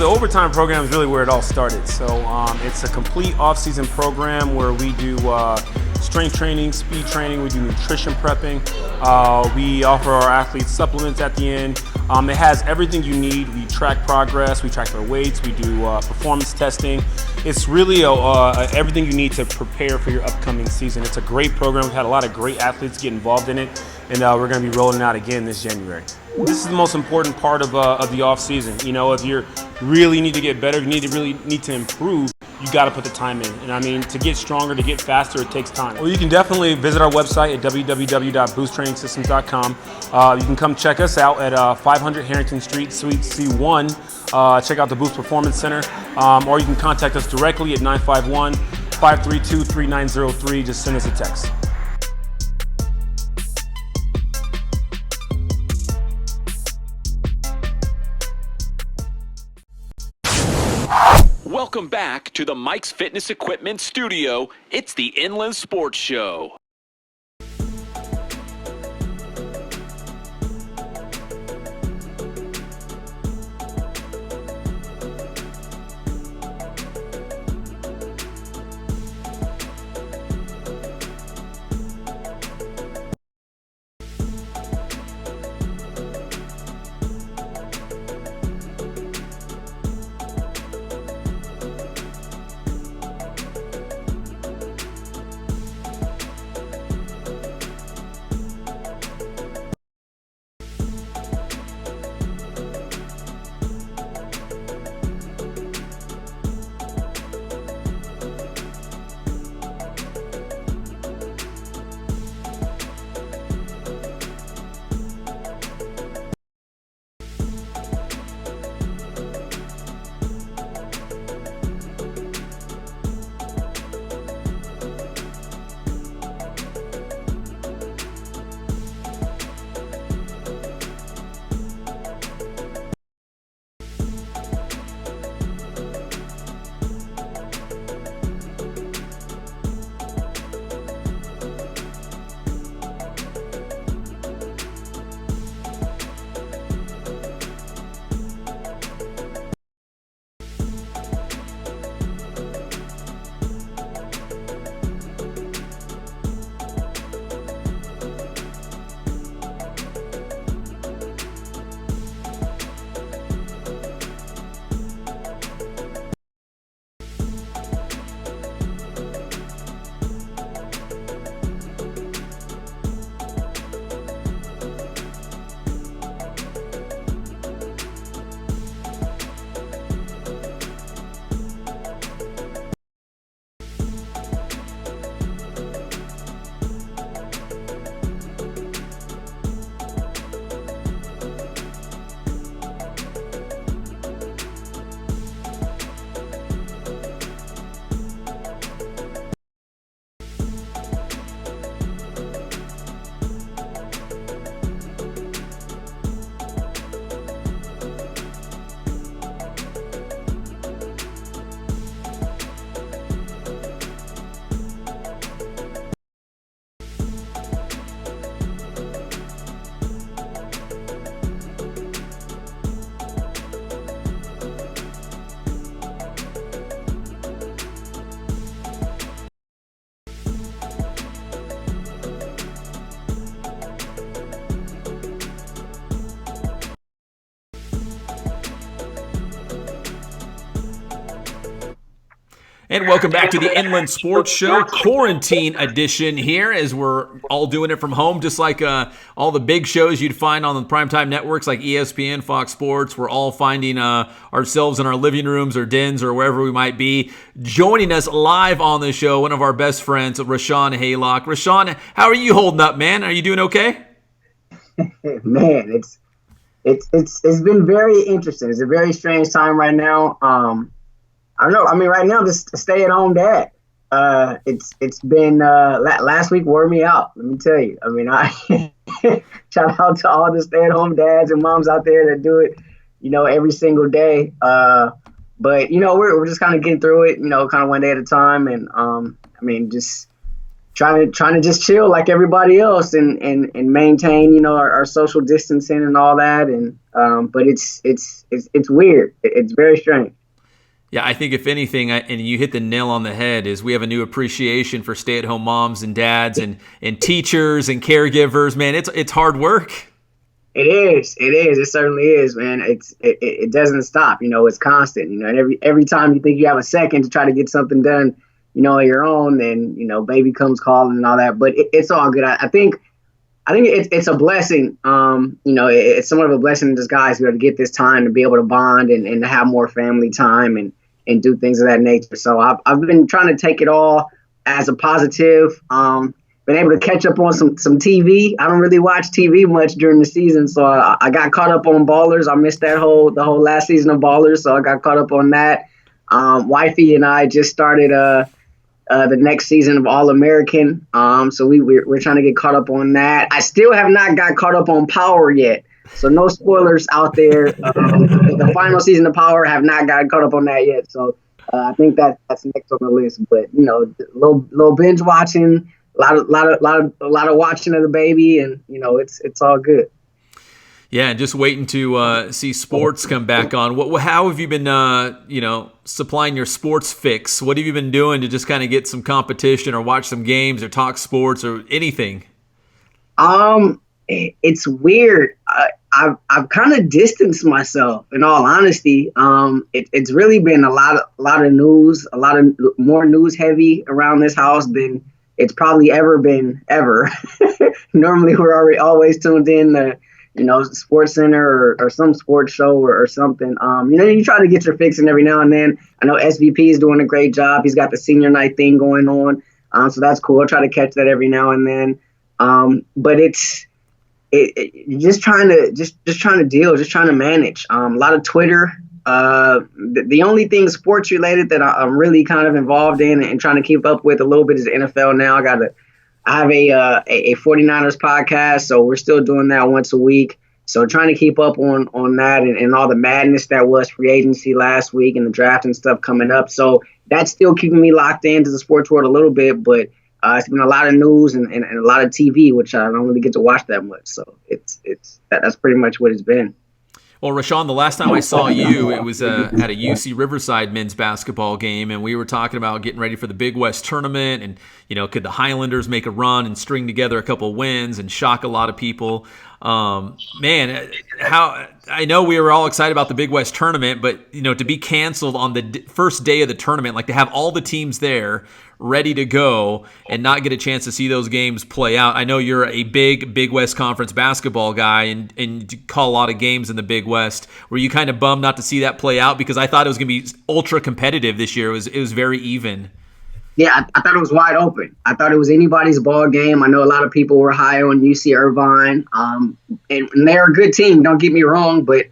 Speaker 6: the overtime program is really where it all started. So it's a complete off-season program where we do strength training, speed training, we do nutrition prepping. We offer our athletes supplements at the end. It has everything you need. We track progress, we track their weights, we do performance testing. It's really everything you need to prepare for your upcoming season. It's a great program. We've had a lot of great athletes get involved in it, and we're going to be rolling it out again this January. This is the most important part of the off season. You know, if you really need to get better, you really need to improve, you got to put the time in. And I mean, to get stronger, to get faster, it takes time. Well, you can definitely visit our website at www.boosttrainingsystems.com. You can come check us out at 500 Harrington Street, Suite C1. Check out the Boost Performance Center, or you can contact us directly at 951-532-3903. Just send us a text.
Speaker 4: Welcome back to the Mike's Fitness Equipment Studio. It's the Inland Sports Show.
Speaker 1: And welcome back to the Inland Sports Show, quarantine edition here, as we're all doing it from home, just like all the big shows you'd find on the primetime networks like ESPN, Fox Sports. We're all finding ourselves in our living rooms or dens or wherever we might be. Joining us live on the show, one of our best friends, Rahshaun Haylock. Rahshaun, how are you holding up, man? Are you doing okay?
Speaker 7: Man, it's been very interesting. It's a very strange time right now. I don't know. I mean, right now, just a stay-at-home dad. It's been last week wore me out. Let me tell you. I mean, I shout out to all the stay-at-home dads and moms out there that do it, every single day. But we're just kind of getting through it, kind of one day at a time. And I mean, just trying to just chill like everybody else and maintain, our social distancing and all that. And but it's weird. It's very strange.
Speaker 1: Yeah, I think if anything, and you hit the nail on the head, is we have a new appreciation for stay-at-home moms and dads and teachers and caregivers. Man, it's hard work.
Speaker 7: It is. It certainly is, man. It doesn't stop. It's constant. And every time you think you have a second to try to get something done, on your own, then baby comes calling and all that. But it's all good. I think it's a blessing. It's somewhat of a blessing in disguise to be able to get this time to be able to bond and to have more family time and do things of that nature. So I've been trying to take it all as a positive. Been able to catch up on some TV. I don't really watch TV much during the season, so I got caught up on Ballers. I missed the whole last season of Ballers, so I got caught up on that. Wifey and I just started the next season of All American. So we're trying to get caught up on that. I still have not got caught up on Power yet. So no spoilers out there. The final season of Power, have not gotten caught up on that yet. So I think that's next on the list. But little binge watching, a lot of watching of the baby, and it's all good.
Speaker 1: Yeah, and just waiting to see sports come back on. How have you been, supplying your sports fix? What have you been doing to just kind of get some competition or watch some games or talk sports or anything?
Speaker 7: It's weird. I've kind of distanced myself, in all honesty. It's really been a lot of news, more news heavy around this house than it's probably ever been ever. Normally we're always tuned in to, Sports Center or some sports show or something. You try to get your fix in every now and then. I know SVP is doing a great job. He's got the senior night thing going on. So that's cool. I try to catch that every now and then. But it's just trying to deal, just trying to manage. A lot of Twitter. The only thing sports related that I'm really kind of involved in and trying to keep up with a little bit is the NFL now. I have a 49ers podcast, so we're still doing that once a week. So trying to keep up on that and all the madness that was free agency last week and the draft and stuff coming up. So that's still keeping me locked into the sports world a little bit, but it's been a lot of news and a lot of TV, which I don't really get to watch that much. So that's pretty much what it's been.
Speaker 1: Well, Rahshaun, the last time I saw you, it was at a UC Riverside men's basketball game, and we were talking about getting ready for the Big West tournament, and could the Highlanders make a run and string together a couple wins and shock a lot of people? How I know we were all excited about the Big West tournament, but to be canceled on the first day of the tournament, like to have all the teams there ready to go and not get a chance to see those games play out. I know you're a Big West Conference basketball guy and you call a lot of games in the Big West. Were you kind of bummed not to see that play out? Because I thought it was going to be ultra competitive this year. It was very even.
Speaker 7: Yeah, I thought it was wide open. I thought it was anybody's ball game. I know a lot of people were high on UC Irvine, and they're a good team. Don't get me wrong, but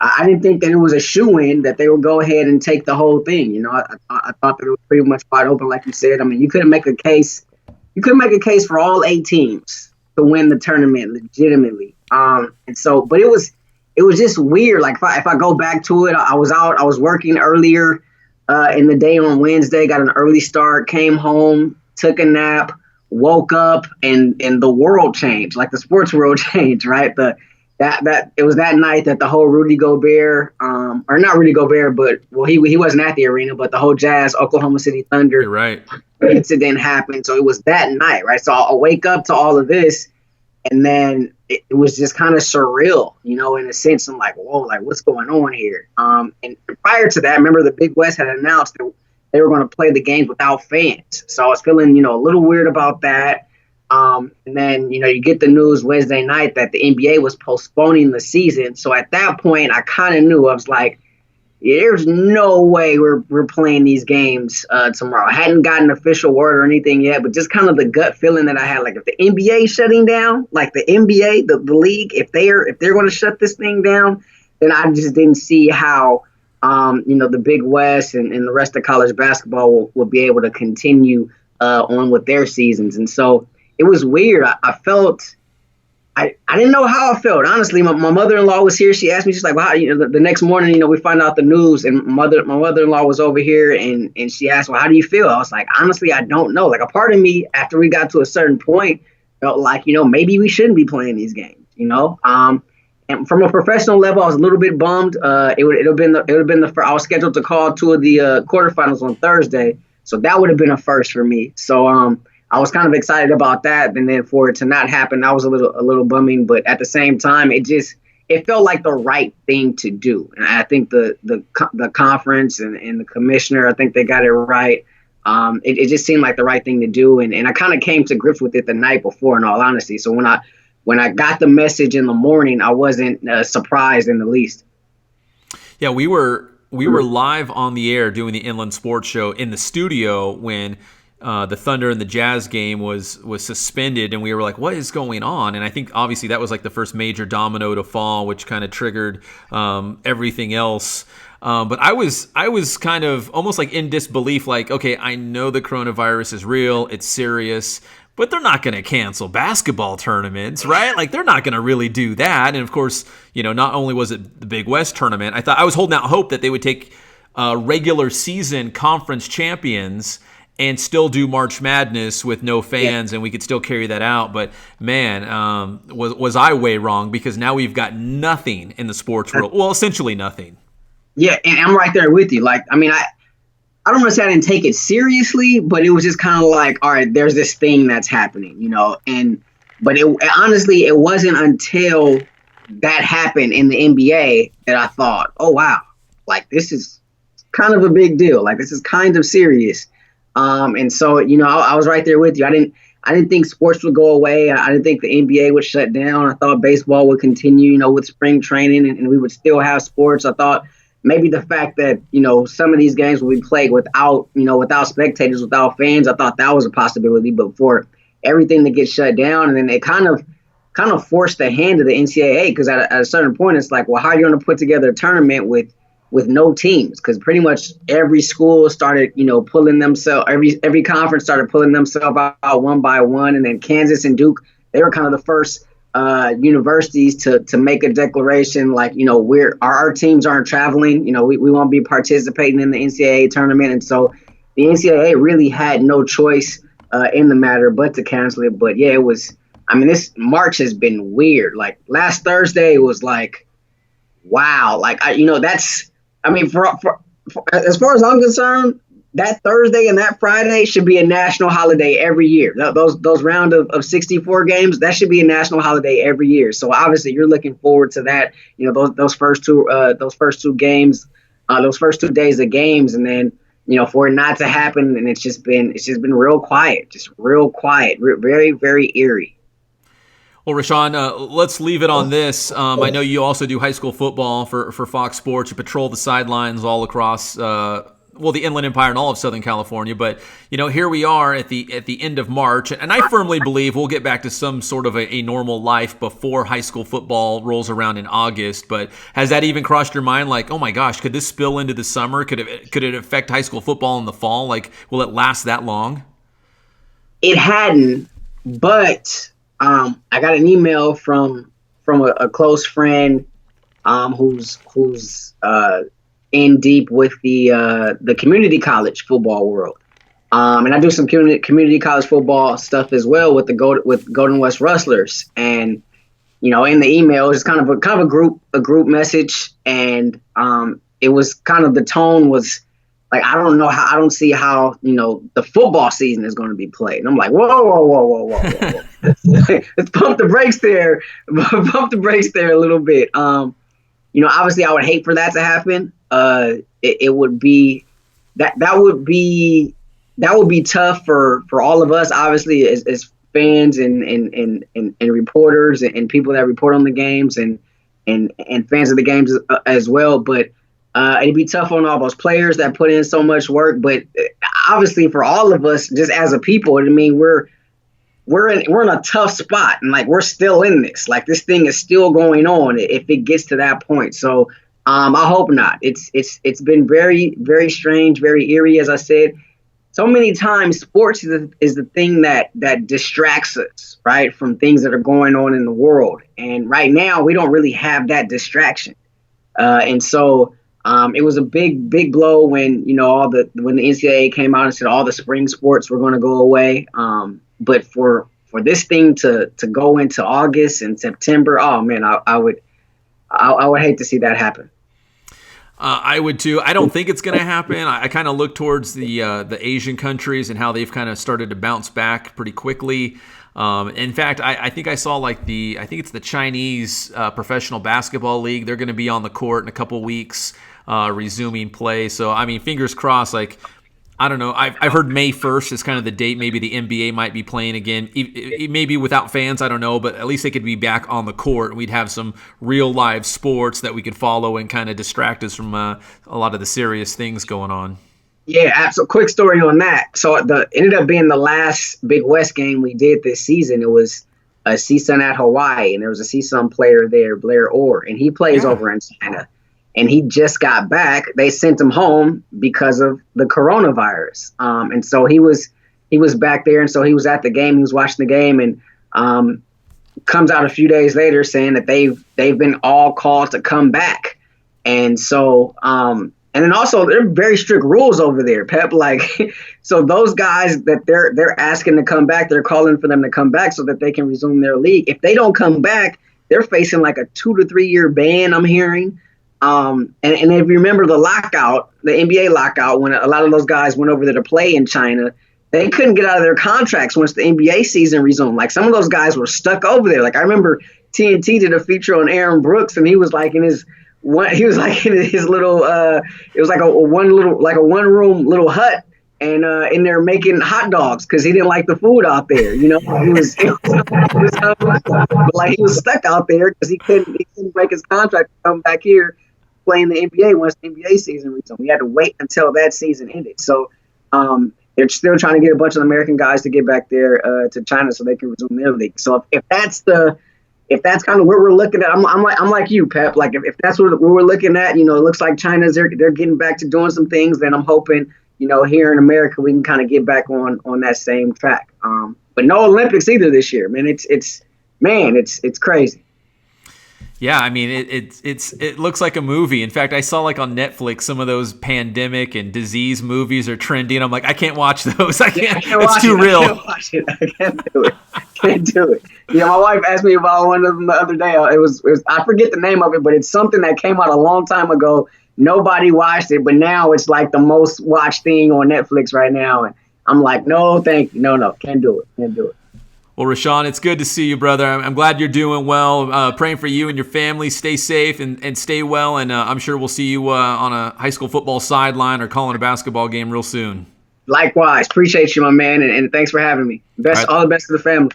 Speaker 7: I didn't think that it was a shoo-in that they would go ahead and take the whole thing. I thought that it was pretty much wide open, like you said. I mean, you couldn't make a case. You couldn't make a case for all 8 teams to win the tournament legitimately. But it was just weird. Like if I go back to it, I was working earlier in the day on Wednesday, got an early start, came home, took a nap, woke up, and the world changed, like the sports world changed, right? That it was that night that the whole Rudy Gobert, or not Rudy Gobert, but he wasn't at the arena, but the whole Jazz Oklahoma City Thunder
Speaker 1: You're right.
Speaker 7: incident happened. So it was that night, right? So I'll wake up to all of this, and then it was just kind of surreal, in a sense. I'm like, whoa, like what's going on here? And prior to that, remember the Big West had announced that they were going to play the games without fans. So I was feeling, a little weird about that. And then, you get the news Wednesday night that the NBA was postponing the season. So at that point, I kind of knew. I was like, there's no way we're playing these games tomorrow. I hadn't gotten official word or anything yet, but just kind of the gut feeling that I had, like if the NBA shutting down, like the NBA, the league, if they're going to shut this thing down, then I just didn't see how, the Big West and the rest of college basketball will be able to continue on with their seasons. And so it was weird. I felt I didn't know how I felt. Honestly, my mother-in-law was here. She asked me, she's like, well, the next morning, we find out the news, and my mother-in-law was over here, and she asked, well, how do you feel? I was like, honestly, I don't know. Like, a part of me, after we got to a certain point, felt like, maybe we shouldn't be playing these games. And from a professional level, I was a little bit bummed. It would have been I was scheduled to call two of the quarterfinals on Thursday, so that would have been a first for me. So I was kind of excited about that, and then for it to not happen, that was a little bumming. But at the same time, it felt like the right thing to do, and I think the conference and the commissioner, I think they got it right. It just seemed like the right thing to do, and I kind of came to grips with it the night before, in all honesty. So when I got the message in the morning, I wasn't surprised in the least.
Speaker 1: Yeah, we were live on the air doing the Inland Sports Show in the studio when the Thunder and the Jazz game was suspended, and we were like, what is going on? And I think obviously that was like the first major domino to fall, which kind of triggered everything else. But I was kind of almost like in disbelief, like, okay, I know the coronavirus is real, it's serious, but they're not going to cancel basketball tournaments, right? Like, they're not going to really do that. And of course, not only was it the Big West tournament, I was holding out hope that they would take regular season conference champions and still do March Madness with no fans, and we could still carry that out. But man, was I way wrong, because now we've got nothing in the sports world. Well, essentially nothing. Yeah,
Speaker 7: and I'm right there with you. Like, I mean, I don't want to say I didn't take it seriously, but it was just kind of like, all right, there's this thing that's happening, but honestly, it wasn't until that happened in the NBA that I thought, oh, wow, like, this is kind of a big deal. Like, this is kind of serious. And so, I was right there with you. I didn't think sports would go away. I didn't think the NBA would shut down. I thought baseball would continue, with spring training, and we would still have sports. I thought maybe the fact that, some of these games will be played without spectators, without fans, I thought that was a possibility. But for everything to get shut down, and then it kind of forced the hand of the NCAA, because at a certain point, it's like, well, how are you going to put together a tournament with no teams? Because pretty much every school started, pulling themselves, every conference started pulling themselves out one by one. And then Kansas and Duke, they were kind of the first universities to make a declaration like, our teams aren't traveling, we won't be participating in the NCAA tournament. And so the NCAA really had no choice in the matter but to cancel it. But yeah, this March has been weird. Like, last Thursday was like, wow. Like, for as far as I'm concerned, that Thursday and that Friday should be a national holiday every year. Those round of 64 games, that should be a national holiday every year. So obviously you're looking forward to that. Those first two games, those first 2 days of games, and then for it not to happen, and it's just been real quiet, very, very eerie.
Speaker 1: Well, Rahshaun, let's leave it on this. I know you also do high school football for Fox Sports. You patrol the sidelines all across the Inland Empire and all of Southern California. But here we are at the end of March, and I firmly believe we'll get back to some sort of a normal life before high school football rolls around in August. But has that even crossed your mind? Like, oh my gosh, could this spill into the summer? Could it affect high school football in the fall? Like, will it last that long?
Speaker 7: It hadn't, but I got an email from a close friend who's in deep with the community college football world, and I do some community college football stuff as well with Golden West Rustlers. And in the email, it's kind of a group message, and it was kind of, the tone was like, I don't see how the football season is going to be played. And I'm like, whoa. Let's pump the brakes there. Pump the brakes there a little bit. Obviously I would hate for that to happen. It would be that would be tough for all of us, obviously, as fans and reporters and people that report on the games and fans of the games as well. But it'd be tough on all those players that put in so much work. But obviously for all of us, just as a people, I mean, we're in a tough spot, and like, we're still in this. Like, this thing is still going on if it gets to that point. So I hope not. It's been very, very strange, very eerie, as I said. so many times sports is the thing that distracts us, right, from things that are going on in the world. And right now, we don't really have that distraction. And so it was a big blow when, when the NCAA came out and said all the spring sports were going to go away. But for this thing to go into August and September, oh man, I would hate to see that happen.
Speaker 1: I would too. I don't think it's going to happen. I kind of look towards the Asian countries and how they've kind of started to bounce back pretty quickly. In fact, I think I saw I think it's the Chinese professional basketball league. They're going to be on the court in a couple weeks, resuming play. So, I mean, fingers crossed. I don't know. I've heard May 1st is kind of the date. Maybe the NBA might be playing again. Maybe without fans, I don't know. But at least they could be back on the court. And we'd have some real live sports that we could follow and kind of distract us from a lot of the serious things going on.
Speaker 7: Yeah, so quick story on that. So ended up being the last Big West game we did this season. It was a CSUN at Hawaii, and there was a CSUN player there, Blair Orr, and he plays over in China. And he just got back. They sent him home because of the coronavirus. And so he was back there, and so he was at the game. He was watching the game, and comes out a few days later saying that they've been all called to come back. And so and then also there are very strict rules over there, Pep. So those guys that they're asking to come back, they're calling for them to come back so that they can resume their league. If they don't come back, they're facing a 2 to 3 year ban, I'm hearing. And if you remember the lockout, the NBA lockout, when a lot of those guys went over there to play in China, they couldn't get out of their contracts once the NBA season resumed. Some of those guys were stuck over there. I remember TNT did a feature on Aaron Brooks, and he was in his little, it was a one room little hut, and in there making hot dogs because he didn't like the food out there. He was stuck out there because he couldn't break his contract to come back here playing the NBA once the NBA season resumed. We had to wait until that season ended. So they're still trying to get a bunch of American guys to get back there to China so they can resume their league. So if that's kind of what we're looking at, I'm like you, Pep. If that's what we're looking at, it looks like China's they're getting back to doing some things. Then I'm hoping, here in America we can kind of get back on that same track. But no Olympics either this year, man. It's crazy.
Speaker 1: Yeah, I mean, it looks like a movie. In fact, I saw on Netflix some of those pandemic and disease movies are trending. I'm like, I can't watch those. I can't. It's too real.
Speaker 7: I can't watch it. I can't do it. Yeah, my wife asked me about one of them the other day. It was I forget the name of it, but it's something that came out a long time ago. Nobody watched it, but now it's the most watched thing on Netflix right now. And I'm like, no, thank you. No, can't do it.
Speaker 1: Well, Rahshaun, it's good to see you, brother. I'm glad you're doing well. Praying for you and your family. Stay safe and stay well. And I'm sure we'll see you on a high school football sideline or calling a basketball game real soon. Likewise. Appreciate you, my man. And thanks for having me. All the best to the family.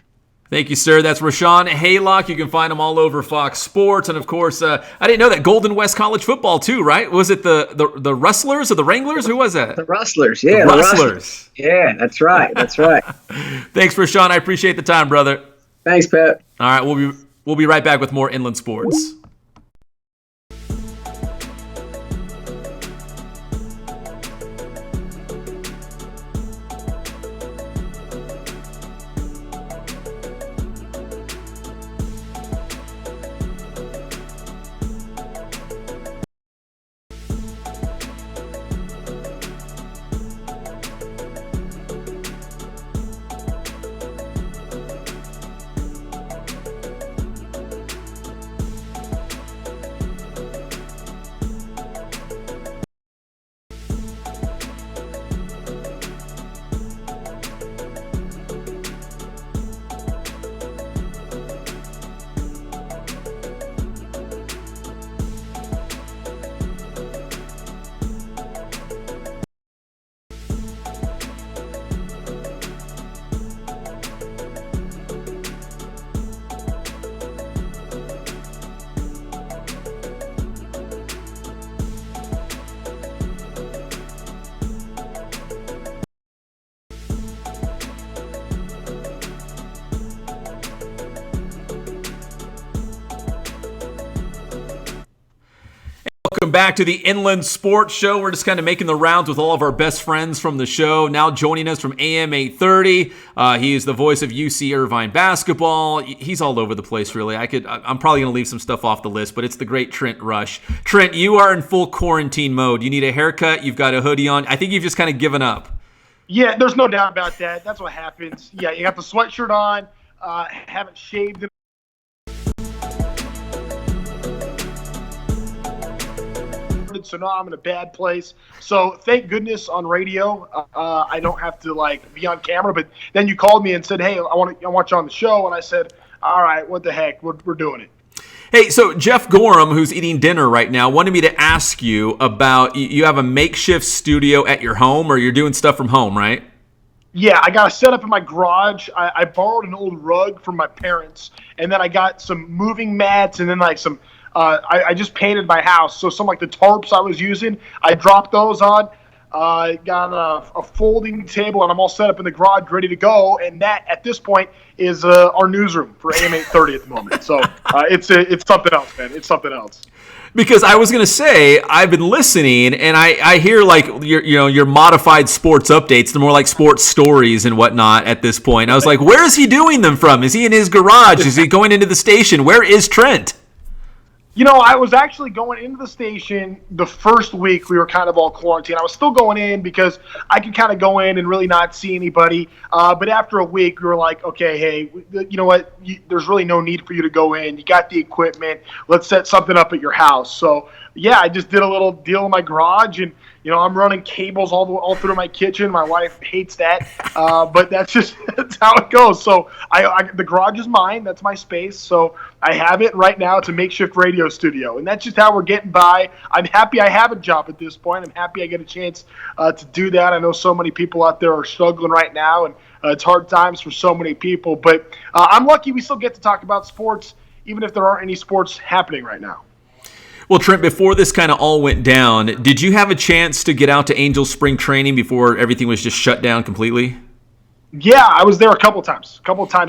Speaker 1: Thank you, sir. That's Rahshaun Haylock. You can find him all over Fox Sports. And, of course, I didn't know that Golden West College football, too, right? Was it the Rustlers or the Wranglers? Who was that? The Rustlers, yeah. The Rustlers. Yeah, that's right. Thanks, Rahshaun. I appreciate the time, brother. Thanks, Pat. All right, we'll be right back with more Inland Sports. Welcome back to the Inland Sports Show. We're just kind of making the rounds with all of our best friends from the show. Now joining us from AM 830, he is the voice of UC Irvine basketball. He's all over the place, really. I'm probably going to leave some stuff off the list, but it's the great Trent Rush. Trent, you are in full quarantine mode. You need a haircut. You've got a hoodie on. I think you've just kind of given up.
Speaker 8: Yeah, there's no doubt about that. That's what happens. Yeah, you got the sweatshirt on, haven't shaved it. So now I'm in a bad place. So thank goodness on radio, I don't have to be on camera. But then you called me and said, "Hey, I want you on the show," and I said, "All right, what the heck, we're doing it."
Speaker 1: Hey, so Jeff Gorham, who's eating dinner right now, wanted me to ask you about you have a makeshift studio at your home, or you're doing stuff from home, right?
Speaker 8: Yeah, I got a setup in my garage. I borrowed an old rug from my parents, and then I got some moving mats, and then some. I just painted my house, so some the tarps I was using, I dropped those on. I got a folding table, and I'm all set up in the garage, ready to go. And that, at this point, is our newsroom for AM 830 at the moment. So it's something else, man. It's something else.
Speaker 1: Because I was going to say, I've been listening, and I hear your modified sports updates. They're more like sports stories and whatnot at this point. I was like, where is he doing them from? Is he in his garage? Is he going into the station? Where is Trent?
Speaker 8: I was actually going into the station the first week we were kind of all quarantined. I was still going in because I could kind of go in and really not see anybody. But after a week, we were like, okay, hey, you know what? There's really no need for you to go in. You got the equipment. Let's set something up at your house. So, yeah, I just did a little deal in my garage, and I'm running cables all through my kitchen. My wife hates that, but that's how it goes. So the garage is mine. That's my space. So I have it right now. It's a makeshift radio studio, and that's just how we're getting by. I'm happy I have a job at this point. I'm happy I get a chance to do that. I know so many people out there are struggling right now, and it's hard times for so many people. But I'm lucky we still get to talk about sports, even if there aren't any sports happening right now.
Speaker 1: Well, Trent, before this kind of all went down, did you have a chance to get out to Angels spring training before everything was just shut down completely?
Speaker 8: Yeah, I was there a couple times.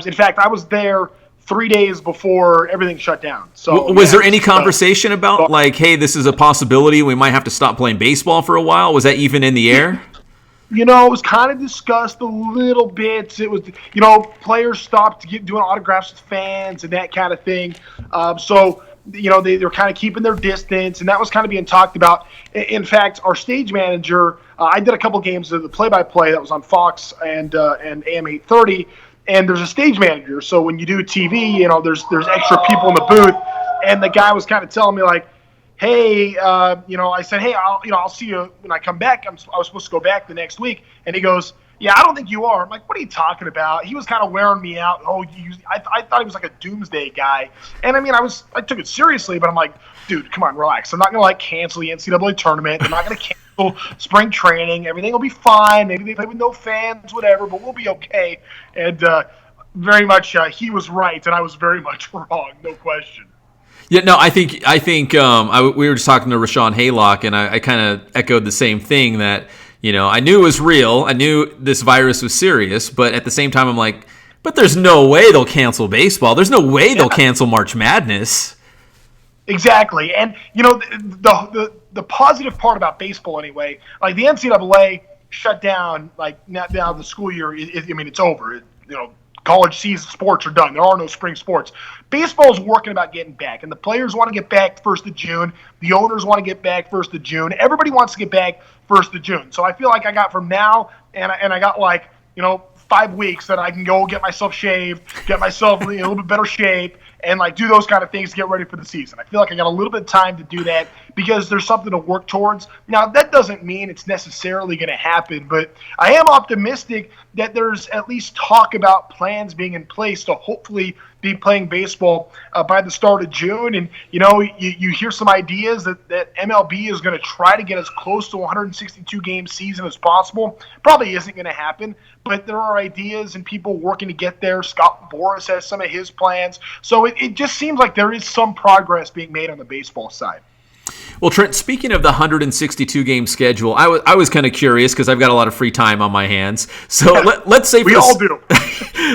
Speaker 8: In fact, I was there 3 days before everything shut down. So
Speaker 1: was there any conversation about hey, this is a possibility, we might have to stop playing baseball for a while? Was that even in the air?
Speaker 8: It was kind of discussed a little bit. It was, players stopped doing autographs with fans and that kind of thing. So they were kind of keeping their distance, and that was kind of being talked about. In fact, our stage manager, I did a couple games of the play-by-play that was on Fox and AM 830, and there's a stage manager. So when you do TV, there's extra people in the booth, and the guy was kind of telling me hey, I said, hey, I'll see you when I come back. I was supposed to go back the next week, and he goes, yeah, I don't think you are. I'm like, what are you talking about? He was kind of wearing me out. I thought he was like a doomsday guy. And I mean, I took it seriously, but I'm like, dude, come on, relax. I'm not going to cancel the NCAA tournament. I'm not going to cancel spring training. Everything will be fine. Maybe they play with no fans, whatever, but we'll be okay. And very much he was right, and I was very much wrong, no question.
Speaker 1: Yeah, no, I think we were just talking to Rahshaun Haylock, and I kind of echoed the same thing that, I knew it was real. I knew this virus was serious, but at the same time, I'm like, but there's no way they'll cancel baseball. There's no way they'll cancel March Madness.
Speaker 8: Exactly. And, the positive part about baseball anyway, the NCAA shut down, now the school year, it's over. College season sports are done. There are no spring sports. Baseball is working about getting back, and the players want to get back 1st of June. The owners want to get back 1st of June. Everybody wants to get back 1st of June. So I feel like I got from now, and I got 5 weeks that I can go get myself shaved, get myself in a little bit better shape, and do those kind of things to get ready for the season. I feel like I got a little bit of time to do that because there's something to work towards. Now, that doesn't mean it's necessarily going to happen, but I am optimistic that there's at least talk about plans being in place to hopefully be playing baseball by the start of June. And, you hear some ideas that MLB is going to try to get as close to a 162-game season as possible. Probably isn't going to happen, but there are ideas and people working to get there. Scott Boras has some of his plans. So it just seems like there is some progress being made on the baseball side.
Speaker 1: Well, Trent, speaking of the 162-game schedule, I was kind of curious because I've got a lot of free time on my hands. So let's say
Speaker 8: we all do.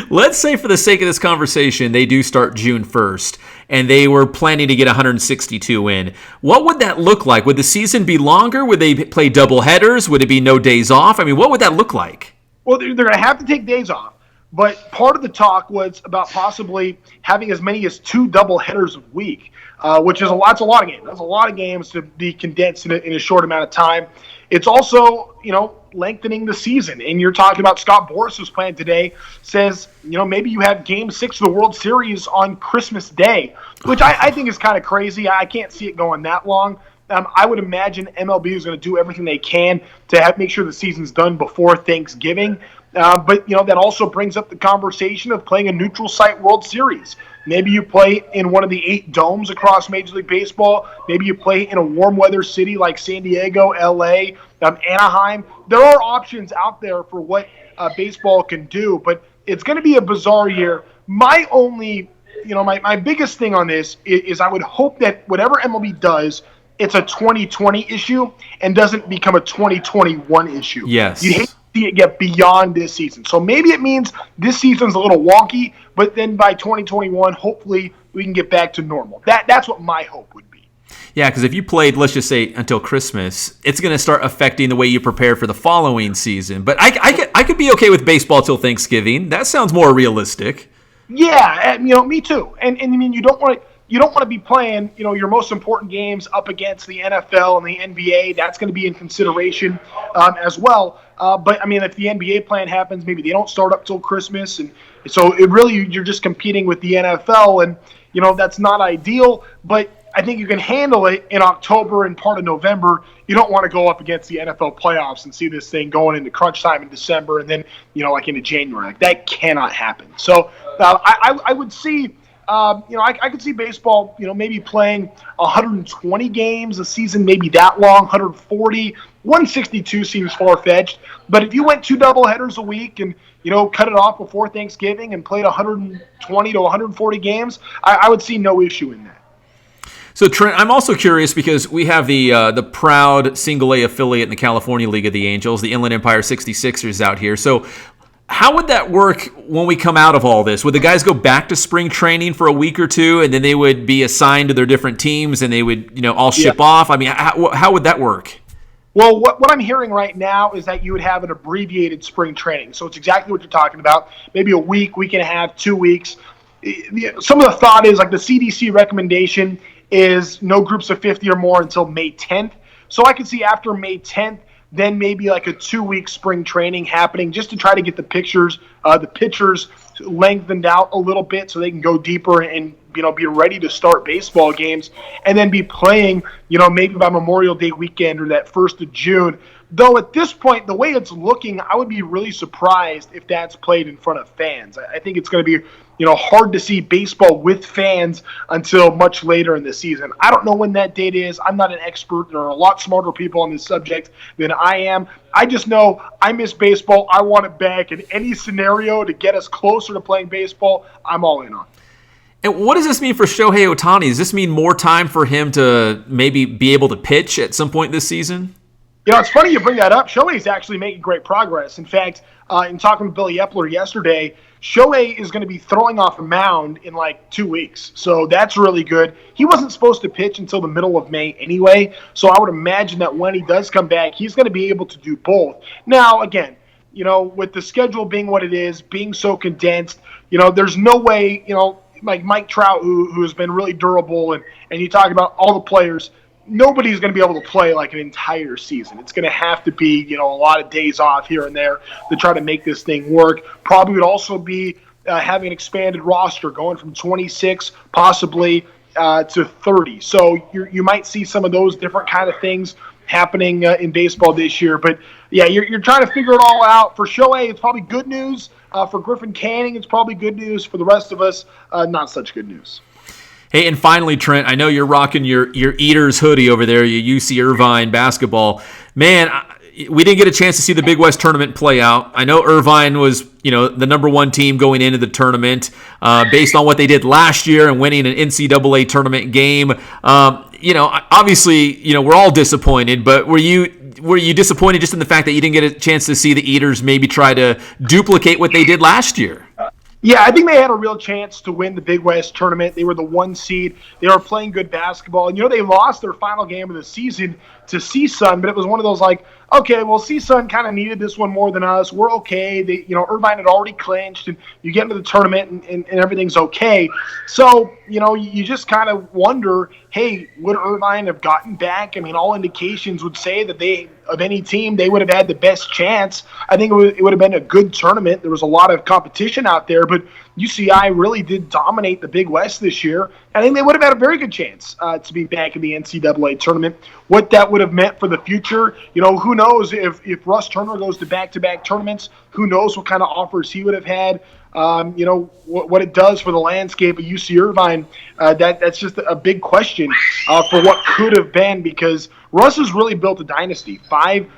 Speaker 1: Let's say for the sake of this conversation, they do start June 1st, and they were planning to get 162 in. What would that look like? Would the season be longer? Would they play double headers? Would it be no days off? I mean, what would that look like?
Speaker 8: Well, they're going to have to take days off. But part of the talk was about possibly having as many as 2 double headers a week, which is a lot of games. That's a lot of games to be condensed in a short amount of time. It's also, lengthening the season. And you're talking about Scott Boris's plan today says, maybe you have Game 6 of the World Series on Christmas Day, which I think is kind of crazy. I can't see it going that long. I would imagine MLB is going to do everything they can to make sure the season's done before Thanksgiving. But that also brings up the conversation of playing a neutral site World Series. Maybe you play in one of the 8 domes across Major League Baseball. Maybe you play in a warm weather city like San Diego, LA, Anaheim. There are options out there for what baseball can do, but it's going to be a bizarre year. My only, my biggest thing on this is I would hope that whatever MLB does, it's a 2020 issue and doesn't become a 2021 issue.
Speaker 1: Yes.
Speaker 8: You'd hate to see it get beyond this season. So maybe it means this season's a little wonky, but then by 2021, hopefully we can get back to normal. That's what my hope would be.
Speaker 1: Yeah, because if you played, let's just say, until Christmas, it's going to start affecting the way you prepare for the following season. But I could be okay with baseball till Thanksgiving. That sounds more realistic.
Speaker 8: Yeah, me too. And I mean, you don't want to be playing, your most important games up against the NFL and the NBA. That's going to be in consideration as well. But I mean, if the NBA plan happens, maybe they don't start up till Christmas, and so you're just competing with the NFL, and that's not ideal. But I think you can handle it in October and part of November. You don't want to go up against the NFL playoffs and see this thing going into crunch time in December and then like into January. Like that cannot happen. So I would see. I could see baseball, maybe playing 120 games a season, maybe that long, 140, 162 seems far-fetched. But if you went 2 doubleheaders a week and, cut it off before Thanksgiving and played 120 to 140 games, I would see no issue in that.
Speaker 1: So, Trent, I'm also curious because we have the proud single-A affiliate in the California League of the Angels, the Inland Empire 66ers out here. So how would that work when we come out of all this? Would the guys go back to spring training for a week or two, and then they would be assigned to their different teams, and they would, all ship off? I mean, how would that work?
Speaker 8: Well, what I'm hearing right now is that you would have an abbreviated spring training. So it's exactly what you're talking about. Maybe a week, week and a half, 2 weeks. Some of the thought is like the CDC recommendation is no groups of 50 or more until May 10th. So I could see after May 10th, then maybe like a 2-week spring training happening just to try to get the pitchers lengthened out a little bit so they can go deeper and, be ready to start baseball games and then be playing, maybe by Memorial Day weekend or that 1st of June. Though at this point, the way it's looking, I would be really surprised if that's played in front of fans. I think it's going to be, hard to see baseball with fans until much later in the season. I don't know when that date is. I'm not an expert. There are a lot smarter people on this subject than I am. I just know I miss baseball. I want it back in any scenario to get us closer to playing baseball. I'm all in on.
Speaker 1: And what does this mean for Shohei Ohtani? Does this mean more time for him to maybe be able to pitch at some point this season?
Speaker 8: It's funny you bring that up. Shohei's actually making great progress. In fact, in talking with Billy Epler yesterday, Shohei is going to be throwing off a mound in like 2 weeks. So that's really good. He wasn't supposed to pitch until the middle of May anyway. So I would imagine that when he does come back, he's going to be able to do both. Now, again, with the schedule being what it is, being so condensed, there's no way, like Mike Trout, who has been really durable, and you talk about all the players, nobody's going to be able to play like an entire season. It's going to have to be, a lot of days off here and there to try to make this thing work. Probably would also be having an expanded roster going from 26 possibly to 30. So you might see some of those different kind of things happening in baseball this year. But, yeah, you're trying to figure it all out. For Shohei, it's probably good news. For Griffin Canning, it's probably good news. For the rest of us, not such good news.
Speaker 1: Hey, and finally, Trent, I know you're rocking your Eaters hoodie over there, your UC Irvine basketball. Man, we didn't get a chance to see the Big West tournament play out. I know Irvine was, the number 1 team going into the tournament based on what they did last year and winning an NCAA tournament game. Obviously, we're all disappointed, but were you disappointed just in the fact that you didn't get a chance to see the Eaters maybe try to duplicate what they did last year?
Speaker 8: Yeah, I think they had a real chance to win the Big West tournament. They were the 1 seed. They were playing good basketball. And, they lost their final game of the season to CSUN, but it was one of those like, okay, well, CSUN kind of needed this one more than us. We're okay. Irvine had already clinched, and you get into the tournament and everything's okay. So, you just kind of wonder, hey, would Irvine have gotten back? I mean, all indications would say that of any team, they would have had the best chance. I think it would have been a good tournament. There was a lot of competition out there, but UCI really did dominate the Big West this year. I think they would have had a very good chance to be back in the NCAA tournament. What that would have meant for the future, who knows if Russ Turner goes to back-to-back tournaments, who knows what kind of offers he would have had. What it does for the landscape of UC Irvine, that's just a big question for what could have been, because Russ has really built a dynasty. 5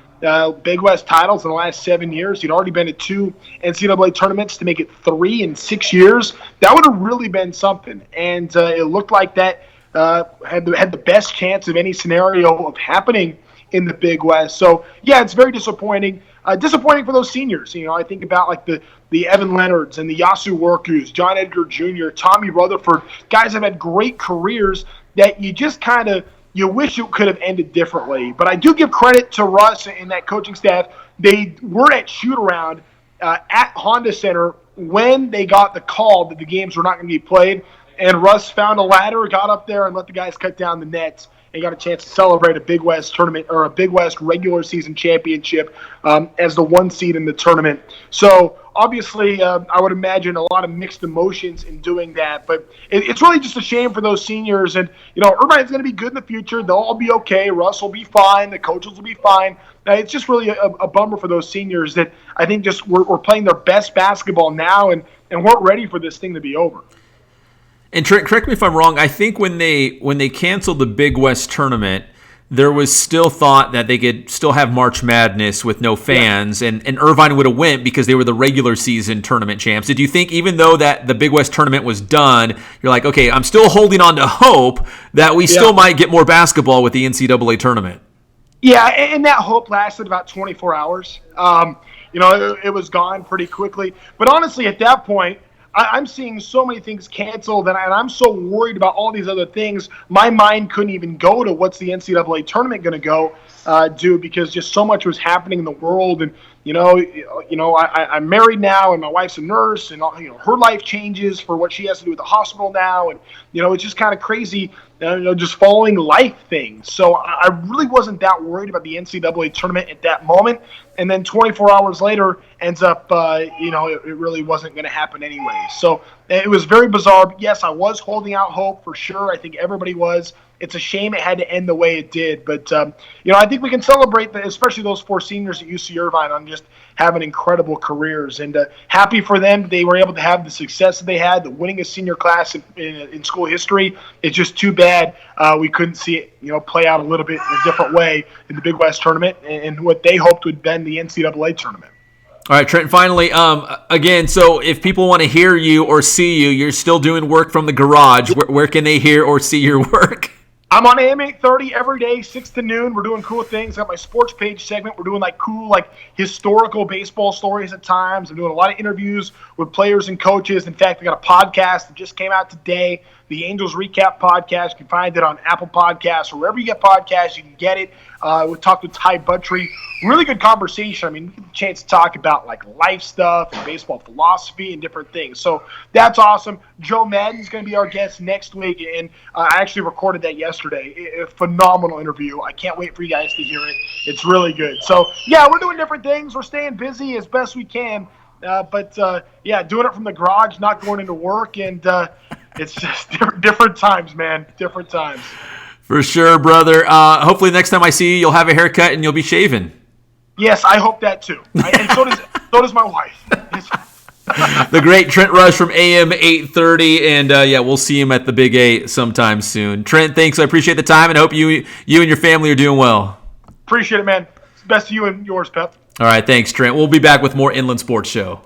Speaker 8: Big West titles in the last 7 years. He'd already been to 2 NCAA tournaments. To make it 3 in 6 years, that would have really been something. And it looked like that had the best chance of any scenario of happening in the Big West. So, yeah, it's very disappointing. Disappointing for those seniors. I think about like the Evan Leonards and the Yasu Workus, John Edgar Jr., Tommy Rutherford, guys have had great careers that you just kind of you wish it could have ended differently. But I do give credit to Russ and that coaching staff. They were at shoot-around at Honda Center when they got the call that the games were not going to be played. And Russ found a ladder, got up there, and let the guys cut down the nets, and got a chance to celebrate a Big West tournament or a Big West regular season championship as the 1 seed in the tournament. So obviously, I would imagine a lot of mixed emotions in doing that, but it's really just a shame for those seniors. And Irvine's going to be good in the future. They'll all be okay. Russ will be fine. The coaches will be fine. It's just really a bummer for those seniors that I think just we're playing their best basketball now and weren't ready for this thing to be over.
Speaker 1: And Trent, correct me if I'm wrong, I think when they canceled the Big West tournament, there was still thought that they could still have March Madness with no fans, and Irvine would have went because they were the regular season tournament champs. Did you think, even though that the Big West tournament was done, you're like, okay, I'm still holding on to hope that we still might get more basketball with the NCAA tournament?
Speaker 8: Yeah, and that hope lasted about 24 hours. It was gone pretty quickly. But honestly, at that point, I'm seeing so many things canceled, and I'm so worried about all these other things. My mind couldn't even go to what's the NCAA tournament going to go do, because just so much was happening in the world. And I'm married now, and my wife's a nurse, and her life changes for what she has to do with the hospital now, and it's just kind of crazy. Just following life things. So I really wasn't that worried about the NCAA tournament at that moment. And then 24 hours later, ends up, it really wasn't going to happen anyway. So it was very bizarre. Yes, I was holding out hope for sure. I think everybody was. It's a shame it had to end the way it did. But, I think we can celebrate, especially those 4 seniors at UC Irvine, on just having incredible careers. And happy for them. They were able to have the success that they had, the winningest senior class in school history. It's just too bad we couldn't see it, play out a little bit in a different way in the Big West tournament and what they hoped would been the NCAA tournament.
Speaker 1: All right, Trent, finally, again, so if people want to hear you or see you, you're still doing work from the garage. Where can they hear or see your work?
Speaker 8: I'm on AM 830 every day, 6 to noon. We're doing cool things. I got my sports page segment. We're doing cool, historical baseball stories at times. I'm doing a lot of interviews with players and coaches. In fact, I got a podcast that just came out today, the Angels Recap Podcast. You can find it on Apple Podcasts or wherever you get podcasts. You can get it. We talked with Ty Buttry. Really good conversation. I mean, we get a chance to talk about life stuff and baseball philosophy and different things. So that's awesome. Joe Madden's going to be our guest next week, and I actually recorded that yesterday. A phenomenal interview. I can't wait for you guys to hear it. It's really good. So, yeah, we're doing different things. We're staying busy as best we can. But doing it from the garage, not going into work, and it's just different times, man. Different times.
Speaker 1: For sure, brother. Hopefully next time I see you, you'll have a haircut and you'll be shaven.
Speaker 8: Yes, I hope that too. And so does my wife.
Speaker 1: The great Trent Rush from AM 830, and we'll see him at the Big 8 sometime soon. Trent, thanks. I appreciate the time, and hope you and your family are doing well.
Speaker 8: Appreciate it, man. Best to you and yours, Pep.
Speaker 1: All right, thanks, Trent. We'll be back with more Inland Sports Show.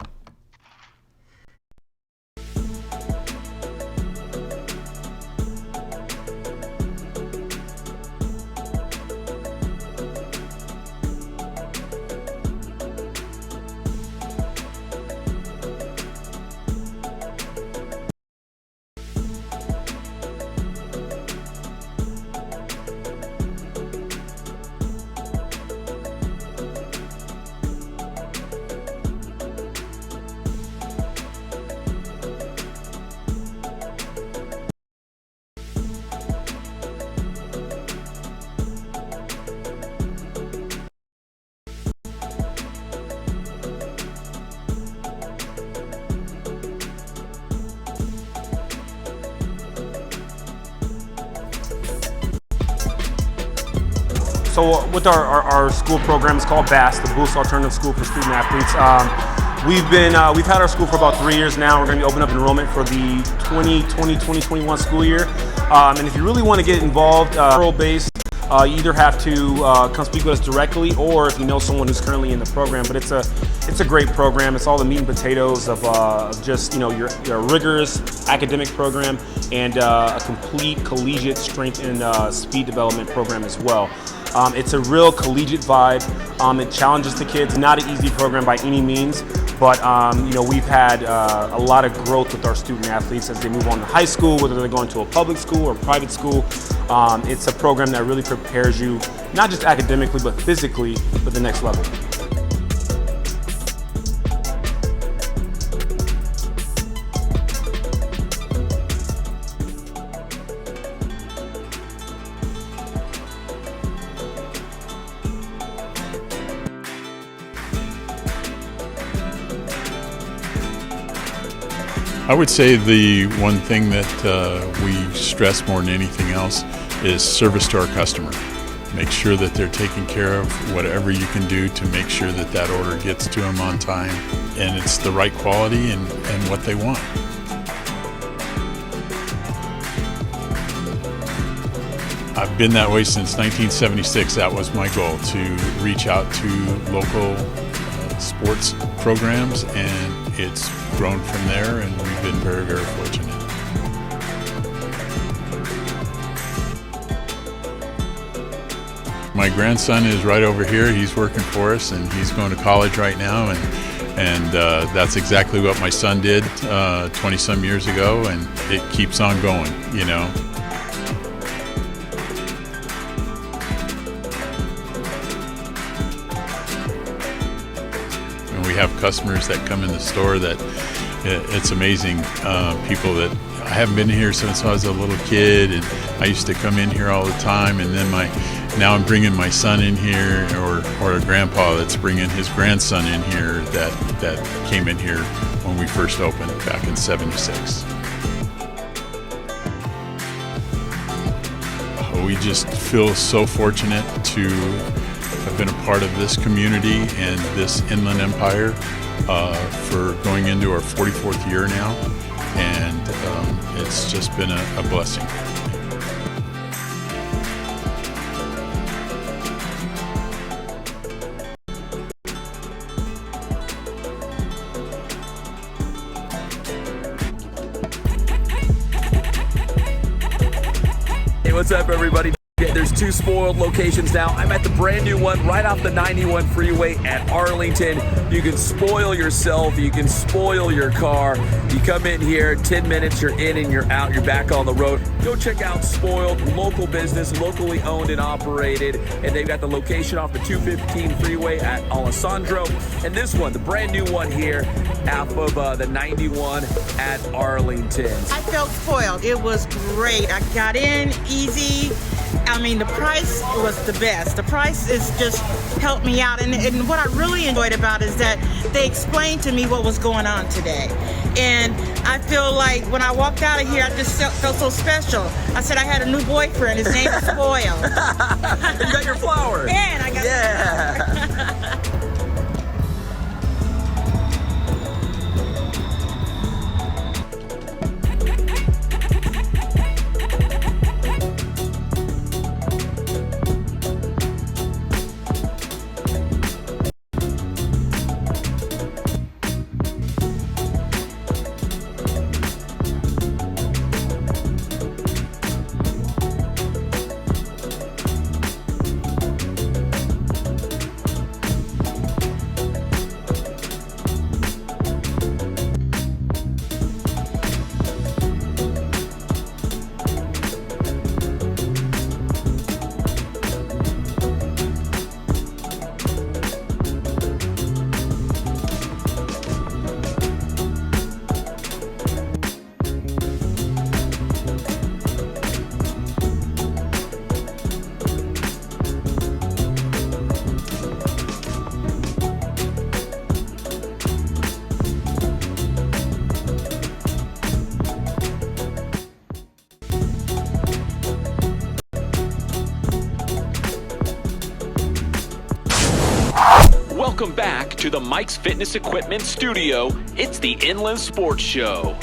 Speaker 6: So with our school program, it's called BASS, the Boost Alternative School for Student Athletes. We've had our school for about 3 years now. We're going to be opening up enrollment for the 2020-2021 school year. And if you really want to get involved, rural-based, you either have to come speak with us directly, or if you know someone who's currently in the program. But it's a great program. It's all the meat and potatoes of just your rigorous academic program and a complete collegiate strength and speed development program as well. It's a real collegiate vibe. It challenges the kids. Not an easy program by any means, but we've had a lot of growth with our student athletes as they move on to high school, whether they're going to a public school or private school. It's a program that really prepares you, not just academically, but physically for the next level.
Speaker 9: I would say the one thing that we stress more than anything else is service to our customer. Make sure that they're taking care of whatever you can do to make sure that that order gets to them on time and it's the right quality and what they want. I've been that way since 1976. That was my goal, to reach out to local sports programs, and it's grown from there, and we've been very, very fortunate. My grandson is right over here. He's working for us, and he's going to college right now, and that's exactly what my son did 20-some years ago, and it keeps on going, you know. We have customers that come in the store that it's amazing. People that I haven't been here since I was a little kid, and I used to come in here all the time. And then now I'm bringing my son in here, or a grandpa that's bringing his grandson in here that came in here when we first opened back in '76. We just feel so fortunate to have been a part of this community and this Inland Empire for going into our 44th year now, and it's just been a blessing.
Speaker 4: Hey, what's up, everybody? There's 2 Spoiled locations now. I'm at the brand new one right off the 91 freeway at Arlington. You can spoil yourself. You can spoil your car. You come in here, 10 minutes, you're in and you're out. You're back on the road. Go check out Spoiled, local business, locally owned and operated. And they've got the location off the 215 freeway at Alessandro. And this one, the brand new one here, off of the 91 at Arlington.
Speaker 10: I felt spoiled. It was great. I got in easy. I mean, the price was the best. The price is just helped me out. And what I really enjoyed about it is that they explained to me what was going on today. And I feel like when I walked out of here, I just felt so special. I said I had a new boyfriend. His name is Spoiled.
Speaker 4: You got your flower.
Speaker 10: And I got
Speaker 4: yeah. welcome back to the Mike's Fitness Equipment Studio. It's the Inland Sports Show.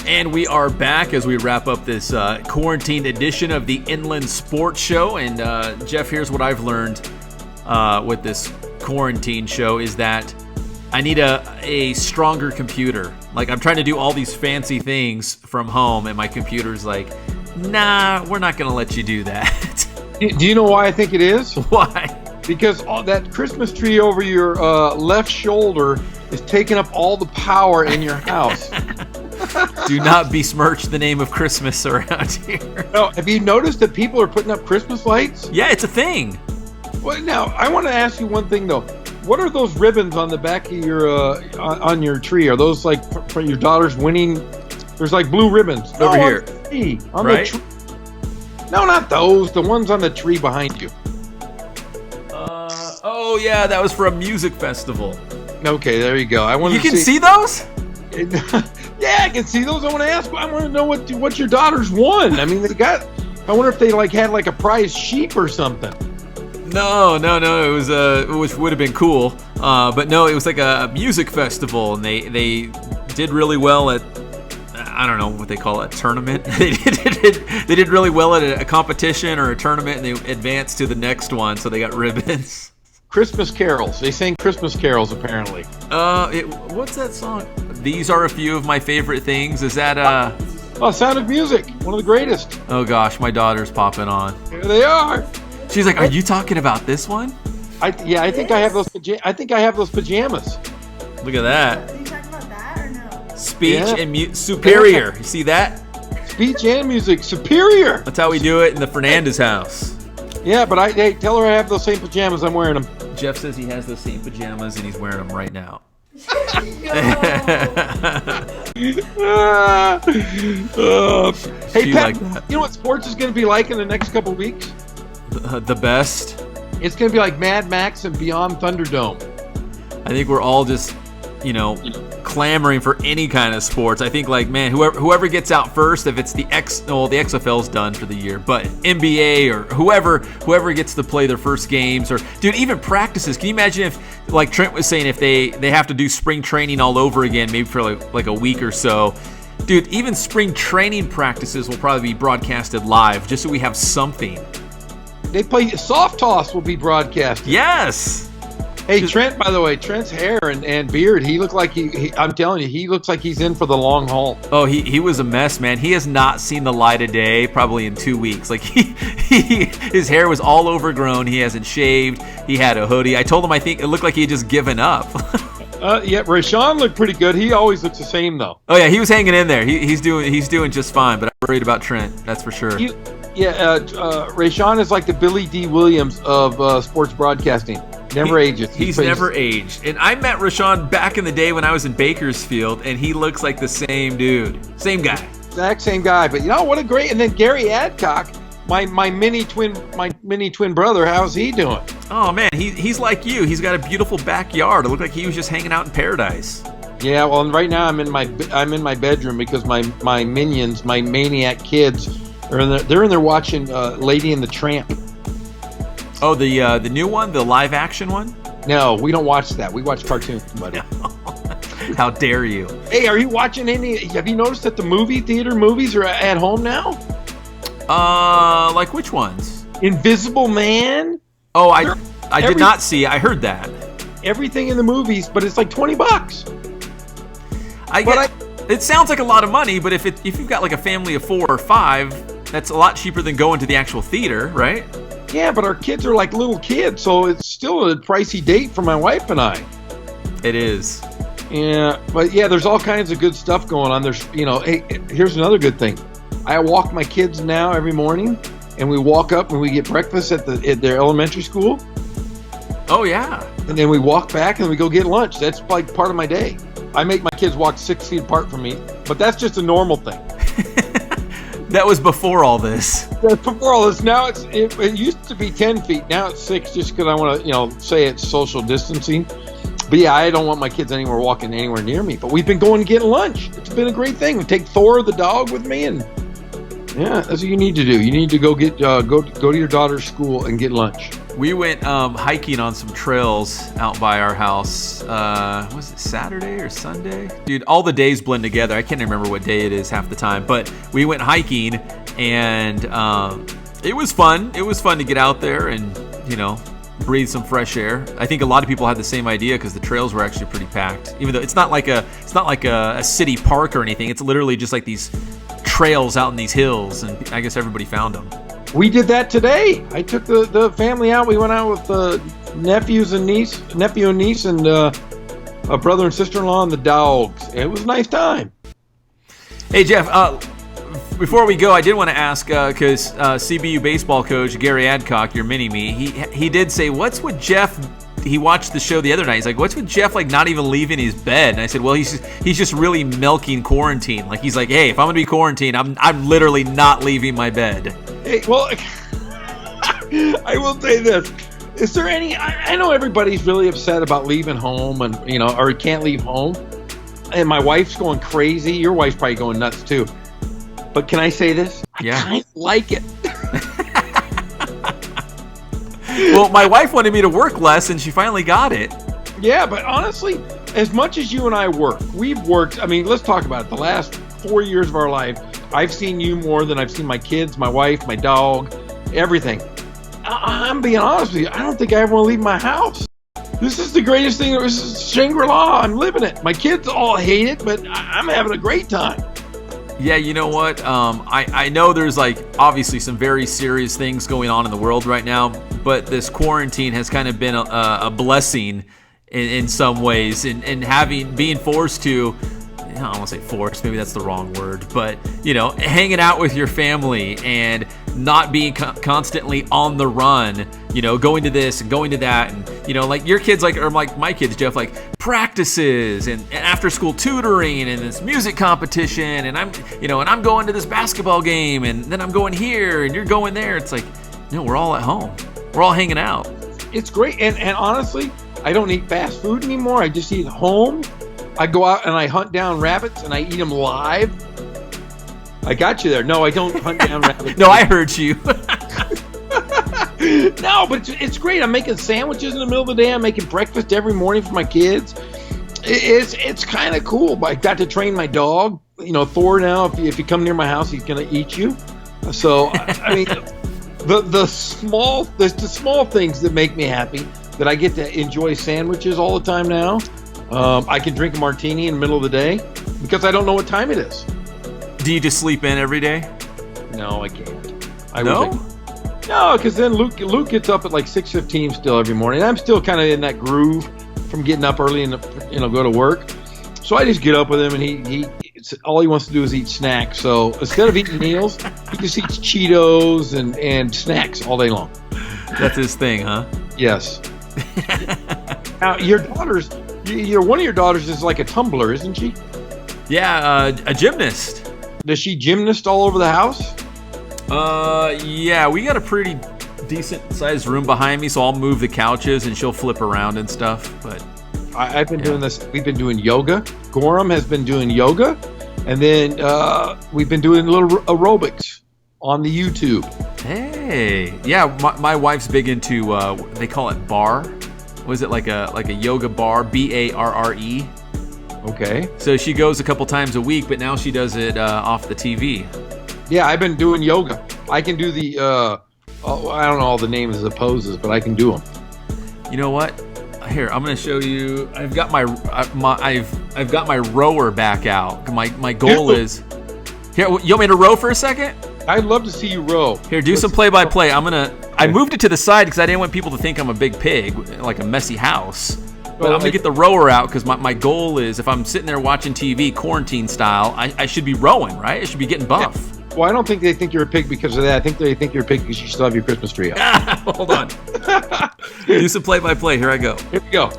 Speaker 1: And we are back as we wrap up this quarantined edition of the Inland Sports Show. And Jeff, here's what I've learned with this quarantine show is that I need a stronger computer. Like, I'm trying to do all these fancy things from home, and my computer's like, nah, we're not going to let you do that.
Speaker 2: Do you know why I think it is?
Speaker 1: Why?
Speaker 2: Because that Christmas tree over your left shoulder is taking up all the power in your house.
Speaker 1: Do not besmirch the name of Christmas around here.
Speaker 2: No, have you noticed that people are putting up Christmas lights?
Speaker 1: Yeah, it's a thing.
Speaker 2: Well, now, I want to ask you one thing, though. What are those ribbons on the back of your on your tree? Are those like for your daughter's winning? There's like blue ribbons.
Speaker 1: Over here.
Speaker 2: On the tree. On
Speaker 1: right?
Speaker 2: the tree. No, not those. The ones on the tree behind you.
Speaker 1: Oh, yeah, that was for a music festival.
Speaker 2: Okay, there you go.
Speaker 1: You can see those?
Speaker 2: Yeah, I can see those. I want to ask. I want to know what your daughters won. I mean, I wonder if they had like a prize sheep or something.
Speaker 1: No. It would have been cool. But no, it was like a music festival, and they did really well at, I don't know what they call it, a tournament. They did really well at a competition or a tournament, and they advanced to the next one, so they got ribbons.
Speaker 2: Christmas carols. They sang Christmas carols, apparently.
Speaker 1: What's that song? These are a few of my favorite things. Is that
Speaker 2: Sound of Music, one of the greatest.
Speaker 1: Oh gosh, my daughter's popping on.
Speaker 2: Here they are.
Speaker 1: She's like, "Are you talking about this one?"
Speaker 2: I think I have those. I think I have those pajamas.
Speaker 1: Look at that.
Speaker 11: Are you talking about that or no?
Speaker 1: Speech and superior. You see that?
Speaker 2: Speech and music superior.
Speaker 1: That's how we do it in the Fernandez house.
Speaker 2: Yeah, but hey, tell her I have those same pajamas. I'm wearing them.
Speaker 1: Jeff says he has those same pajamas and he's wearing them right now.
Speaker 2: Hey, Pat, you know what sports is going to be like in the next couple weeks?
Speaker 1: The best.
Speaker 2: It's going to be like Mad Max and Beyond Thunderdome.
Speaker 1: I think we're all just, clamoring for any kind of sports. I think, man, whoever gets out first, if it's the XFL's done for the year, but NBA or whoever gets to play their first games, or dude, even practices. Can you imagine if, like Trent was saying, if they have to do spring training all over again, maybe for like a week or so? Dude, even spring training practices will probably be broadcasted live, just so we have something.
Speaker 2: They play soft toss will be broadcasted.
Speaker 1: Yes.
Speaker 2: Hey, Trent, by the way, Trent's hair and beard, he looked like I'm telling you, he looks like he's in for the long haul.
Speaker 1: Oh, he was a mess, man. He has not seen the light of day probably in 2 weeks. Like, his hair was all overgrown. He hasn't shaved. He had a hoodie. I told him I think it looked like he had just given up.
Speaker 2: Yeah, Rahshaun looked pretty good. He always looks the same, though.
Speaker 1: Oh, yeah, he was hanging in there. He's doing just fine, but I'm worried about Trent. That's for sure.
Speaker 2: Rahshaun is like the Billy D. Williams of sports broadcasting. Never ages.
Speaker 1: He's never aged. And I met Rahshaun back in the day when I was in Bakersfield, and he looks like the same dude. Same guy.
Speaker 2: Exact same guy. But what a great. And then Gary Adcock, my mini twin brother, how's he doing?
Speaker 1: Oh man, he's like you. He's got a beautiful backyard. It looked like he was just hanging out in paradise.
Speaker 2: Yeah, well, and right now I'm in my bedroom because my minions, my maniac kids, they're in there watching Lady and the Tramp.
Speaker 1: Oh, the new one, the live action one?
Speaker 2: No, we don't watch that. We watch cartoons, buddy.
Speaker 1: How dare you?
Speaker 2: Hey, are you watching any? Have you noticed that the theater movies are at home now?
Speaker 1: Like which ones?
Speaker 2: Invisible Man.
Speaker 1: Oh, I did not see. I heard that.
Speaker 2: Everything in the movies, but it's like $20.
Speaker 1: It sounds like a lot of money, but if you've got like a family of 4 or 5, that's a lot cheaper than going to the actual theater, right?
Speaker 2: Yeah, but our kids are like little kids, so it's still a pricey date for my wife and I.
Speaker 1: It is.
Speaker 2: Yeah, but yeah, there's all kinds of good stuff going on. There's, hey, here's another good thing. I walk my kids now every morning, and we walk up and we get breakfast at their elementary school.
Speaker 1: Oh, yeah.
Speaker 2: And then we walk back and we go get lunch. That's like part of my day. I make my kids walk 6 feet apart from me, but that's just a normal thing.
Speaker 1: That was before all this.
Speaker 2: That's before all this. Now it used to be 10 feet. Now it's 6 just because I want to, say it's social distancing. But yeah, I don't want my kids walking anywhere near me. But we've been going and getting lunch. It's been a great thing. We take Thor, the dog, with me, and yeah, that's what you need to do. You need to go get go to your daughter's school and get lunch.
Speaker 1: We went hiking on some trails out by our house. Was it Saturday or Sunday? Dude, all the days blend together. I can't remember what day it is half the time. But we went hiking, and it was fun. It was fun to get out there and, breathe some fresh air. I think a lot of people had the same idea because the trails were actually pretty packed. Even though it's not like a city park or anything. It's literally just like these trails out in these hills, and I guess everybody found them.
Speaker 2: We did that today. I took the family out. We went out with nephew and niece, and a brother and sister-in-law and the dogs. It was a nice time.
Speaker 1: Hey, Jeff, before we go, I did want to ask, because CBU baseball coach Gary Adcock, your mini-me, he did say, what's with Jeff? He watched the show the other night. He's like, what's with Jeff, not even leaving his bed? And I said, well, he's just really milking quarantine. He's like, hey, if I'm going to be quarantined, I'm literally not leaving my bed.
Speaker 2: Hey, well, I will say this. Is there any... I know everybody's really upset about leaving home and, or can't leave home. And my wife's going crazy. Your wife's probably going nuts, too. But can I say this?
Speaker 1: Yeah.
Speaker 2: I kind of like it.
Speaker 1: Well, my wife wanted me to work less, and she finally got it.
Speaker 2: Yeah, but honestly, as much as you and I work, we've worked... let's talk about it. The last 4 years of our life, I've seen you more than I've seen my kids, my wife, my dog, everything. I'm being honest with you. I don't think I ever want to leave my house. This is the greatest thing. This is Shangri-La. I'm living it. My kids all hate it, but I'm having a great time.
Speaker 1: Yeah, you know what? I know there's obviously some very serious things going on in the world right now, but this quarantine has kind of been a blessing in some ways, and being forced to, I don't want to say forced, maybe that's the wrong word, but hanging out with your family and not being constantly on the run, going to this and going to that, and your kids or my kids, Jeff, practices and after school tutoring and this music competition, and I'm going to this basketball game, and then I'm going here and you're going there. It's we're all at home, we're all hanging out.
Speaker 2: It's great, and honestly, I don't eat fast food anymore. I just eat home. I go out and I hunt down rabbits and I eat them live. I got you there. No, I don't hunt down rabbits.
Speaker 1: No, I heard you.
Speaker 2: No, but it's great. I'm making sandwiches in the middle of the day. I'm making breakfast every morning for my kids. It's kind of cool. I got to train my dog. Thor now, if you come near my house, he's going to eat you. So, the small things that make me happy, that I get to enjoy sandwiches all the time now. I can drink a martini in the middle of the day because I don't know what time it is.
Speaker 1: Do you just sleep in every day?
Speaker 2: No, I can't.
Speaker 1: No,
Speaker 2: because then Luke gets up at 6:15 still every morning. I'm still kind of in that groove from getting up early and go to work. So I just get up with him, and he all he wants to do is eat snacks. So instead of eating meals, he just eats Cheetos and snacks all day long.
Speaker 1: That's his thing, huh?
Speaker 2: Yes. Now your daughter's. One of your daughters is like a tumbler, isn't she?
Speaker 1: Yeah, a gymnast.
Speaker 2: Does she gymnast all over the house?
Speaker 1: Yeah, we got a pretty decent sized room behind me, so I'll move the couches and she'll flip around and stuff. But
Speaker 2: I've been doing this. We've been doing yoga. Gorham has been doing yoga, and then we've been doing little aerobics on the YouTube.
Speaker 1: Hey, yeah, my wife's big into they call it bar. Was it like a yoga bar? BARRE.
Speaker 2: Okay.
Speaker 1: So she goes a couple times a week, but now she does it off the TV.
Speaker 2: Yeah, I've been doing yoga. I can do the I don't know all the names of the poses, but I can do them.
Speaker 1: You know what? Here, I'm going to show you. I've got my I've got my rower back out. My goal is here. You want me to row for a second?
Speaker 2: I'd love to see you row.
Speaker 1: Here, do some play-by-play. I moved it to the side because I didn't want people to think I'm a big pig, like a messy house. But I'm going to get the rower out because my goal is, if I'm sitting there watching TV, quarantine style, I should be rowing, right? I should be getting buff.
Speaker 2: Well, I don't think they think you're a pig because of that. I think they think you're a pig because you still have your Christmas tree up.
Speaker 1: Hold on. Do some play-by-play. Here I go.
Speaker 2: Here we go.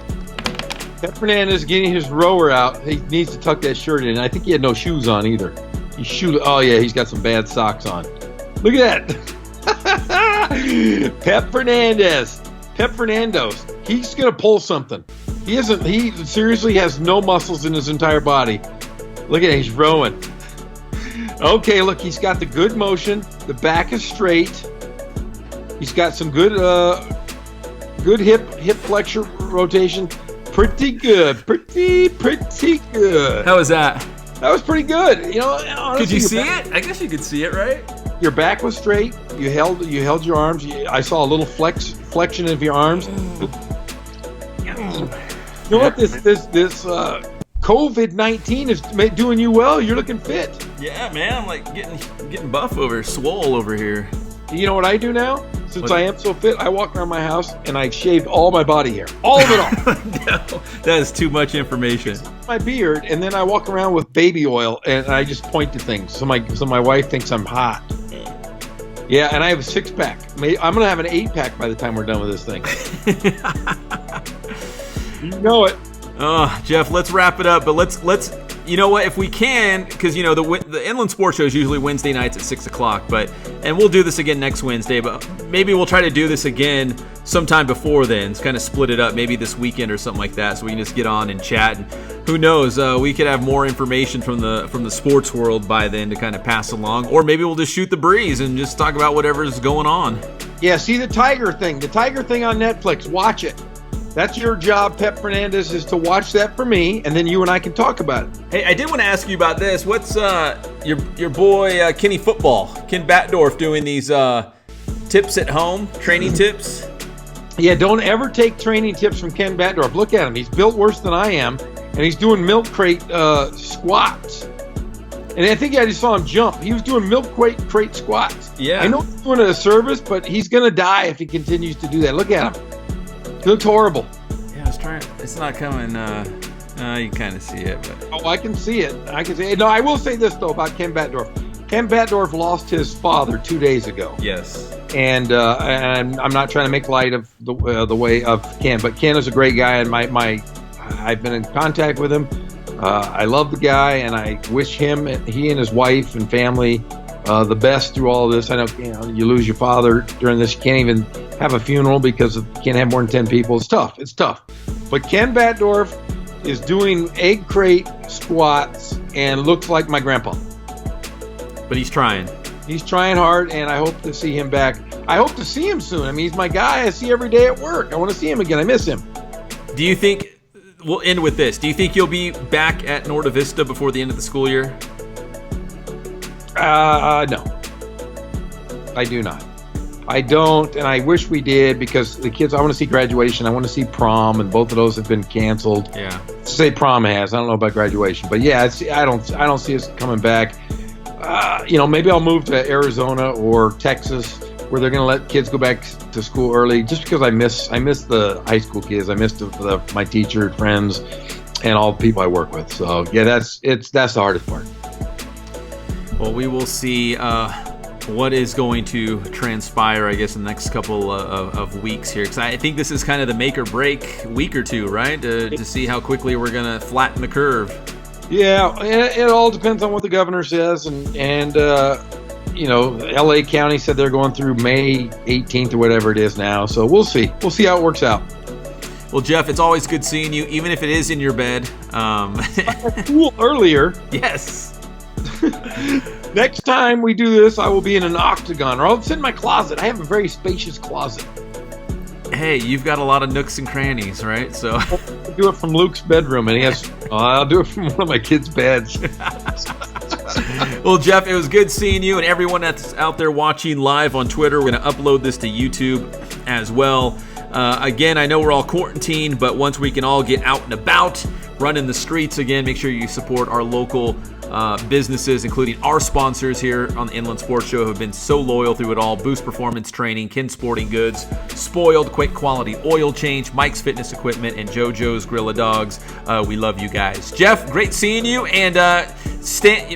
Speaker 2: Pep Fernandez getting his rower out. He needs to tuck that shirt in. I think he had no shoes on either. Oh, yeah, he's got some bad socks on. Look at that. Pep Fernandez. He's going to pull something. He seriously has no muscles in his entire body. Look at it. He's rowing. Okay, look, he's got the good motion. The back is straight. He's got some good hip flexor rotation. Pretty good. Pretty good.
Speaker 1: How was that?
Speaker 2: That was pretty good. Honestly,
Speaker 1: could you see it? I guess you could see it, right?
Speaker 2: Your back was straight. You held your arms. I saw a little flexion of your arms. You know what? This COVID-19 is doing you well. You're looking fit.
Speaker 1: Yeah, man. I'm like getting buff swole over here.
Speaker 2: You know what I do now? Since I am so fit, I walk around my house and I shaved all my body hair. All of it off.
Speaker 1: No, that is too much information.
Speaker 2: My beard, and then I walk around with baby oil and I just point to things. So my wife thinks I'm hot. Yeah, and I have a 6-pack. I'm going to have an 8-pack by the time we're done with this thing. You know it.
Speaker 1: Oh, Jeff, let's wrap it up. But let's you know what? If we can, because the Inland Sports Show is usually Wednesday nights at 6:00. And we'll do this again next Wednesday. But maybe we'll try to do this again sometime before then. Kind of split it up, maybe this weekend or something like that, so we can just get on and chat. And who knows? We could have more information from the sports world by then to kind of pass along, or maybe we'll just shoot the breeze and just talk about whatever's going on.
Speaker 2: Yeah, see the Tiger thing on Netflix. Watch it. That's your job, Pep Fernandez, is to watch that for me, and then you and I can talk about it.
Speaker 1: Hey, I did want to ask you about this. What's your boy Kenny Football, Ken Batdorf, doing these tips at home, training tips?
Speaker 2: Yeah, don't ever take training tips from Ken Batdorf. Look at him. He's built worse than I am, and he's doing milk crate squats. And I think I just saw him jump. He was doing milk crate squats.
Speaker 1: Yeah.
Speaker 2: I know he's doing it a service, but he's going to die if he continues to do that. Look at him. He looks horrible.
Speaker 1: Yeah, I was trying. It's not coming. You kind of see it, but
Speaker 2: oh, I can see it. No, I will say this though about Ken Batdorf. Ken Batdorf lost his father 2 days ago.
Speaker 1: Yes.
Speaker 2: And I'm not trying to make light of the way of Ken, but Ken is a great guy, and I've been in contact with him. I love the guy, and I wish he and his wife and family the best through all of this. I know you lose your father during this. You can't even have a funeral because you can't have more than 10 people. It's tough. But Ken Batdorf is doing egg crate squats and looks like my grandpa.
Speaker 1: But he's trying.
Speaker 2: He's trying hard, and I hope to see him back. I hope to see him soon. I mean, he's my guy I see every day at work. I want to see him again. I miss him.
Speaker 1: Do you think, we'll end with this, do you think you'll be back at Norta Vista before the end of the school year?
Speaker 2: No. I do not. I don't, and I wish we did, because the kids, I want to see graduation, I want to see prom, and both of those have been canceled.
Speaker 1: Yeah.
Speaker 2: Say prom has. I don't know about graduation, but yeah, I don't see us coming back. Maybe I'll move to Arizona or Texas, where they're going to let kids go back to school early, just because I miss the high school kids. I miss my teacher friends and all the people I work with. So yeah, that's the hardest part.
Speaker 1: Well, we will see what is going to transpire, I guess, in the next couple of weeks here. Because I think this is kind of the make or break week or two, right? To see how quickly we're going to flatten the curve. Yeah, it all depends on what the governor says. And LA County said they're going through May 18th or whatever it is now. So we'll see. We'll see how it works out. Well, Jeff, it's always good seeing you, even if it is in your bed. Cool earlier. Yes. Next time we do this, I will be in an octagon, or I'll sit in my closet. I have a very spacious closet. Hey, you've got a lot of nooks and crannies, right? So I'll do it from Luke's bedroom, and I'll do it from one of my kids' beds. Well, Jeff, it was good seeing you, and everyone that's out there watching live on Twitter. We're going to upload this to YouTube as well. Again, I know we're all quarantined, but once we can all get out and about, run in the streets again, make sure you support our local businesses, including our sponsors here on the Inland Sports Show, who have been so loyal through it all. Boost Performance Training, Ken Sporting Goods, Spoiled Quick Quality Oil Change, Mike's Fitness Equipment, and JoJo's Grill of Dogs. We love you guys. Jeff, great seeing you, and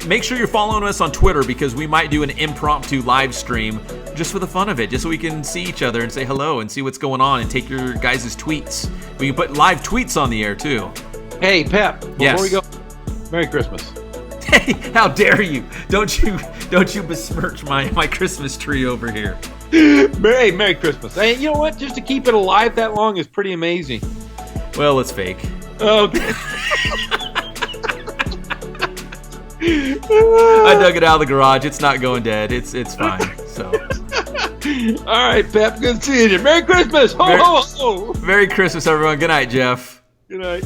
Speaker 1: Make sure you're following us on Twitter because we might do an impromptu live stream just for the fun of it, just so we can see each other and say hello and see what's going on and take your guys' tweets. We can put live tweets on the air too.
Speaker 2: Hey, Pep, before we go, Merry Christmas.
Speaker 1: Hey, how dare you? Don't you besmirch my Christmas tree over here.
Speaker 2: Merry Christmas. Hey, you know what? Just to keep it alive that long is pretty amazing.
Speaker 1: Well, it's fake.
Speaker 2: Okay.
Speaker 1: I dug it out of the garage. It's not going dead. It's fine. So.
Speaker 2: All right, Pep. Good seeing you. Merry Christmas. Ho, ho, ho.
Speaker 1: Merry Christmas, everyone. Good night, Jeff.
Speaker 2: Good night.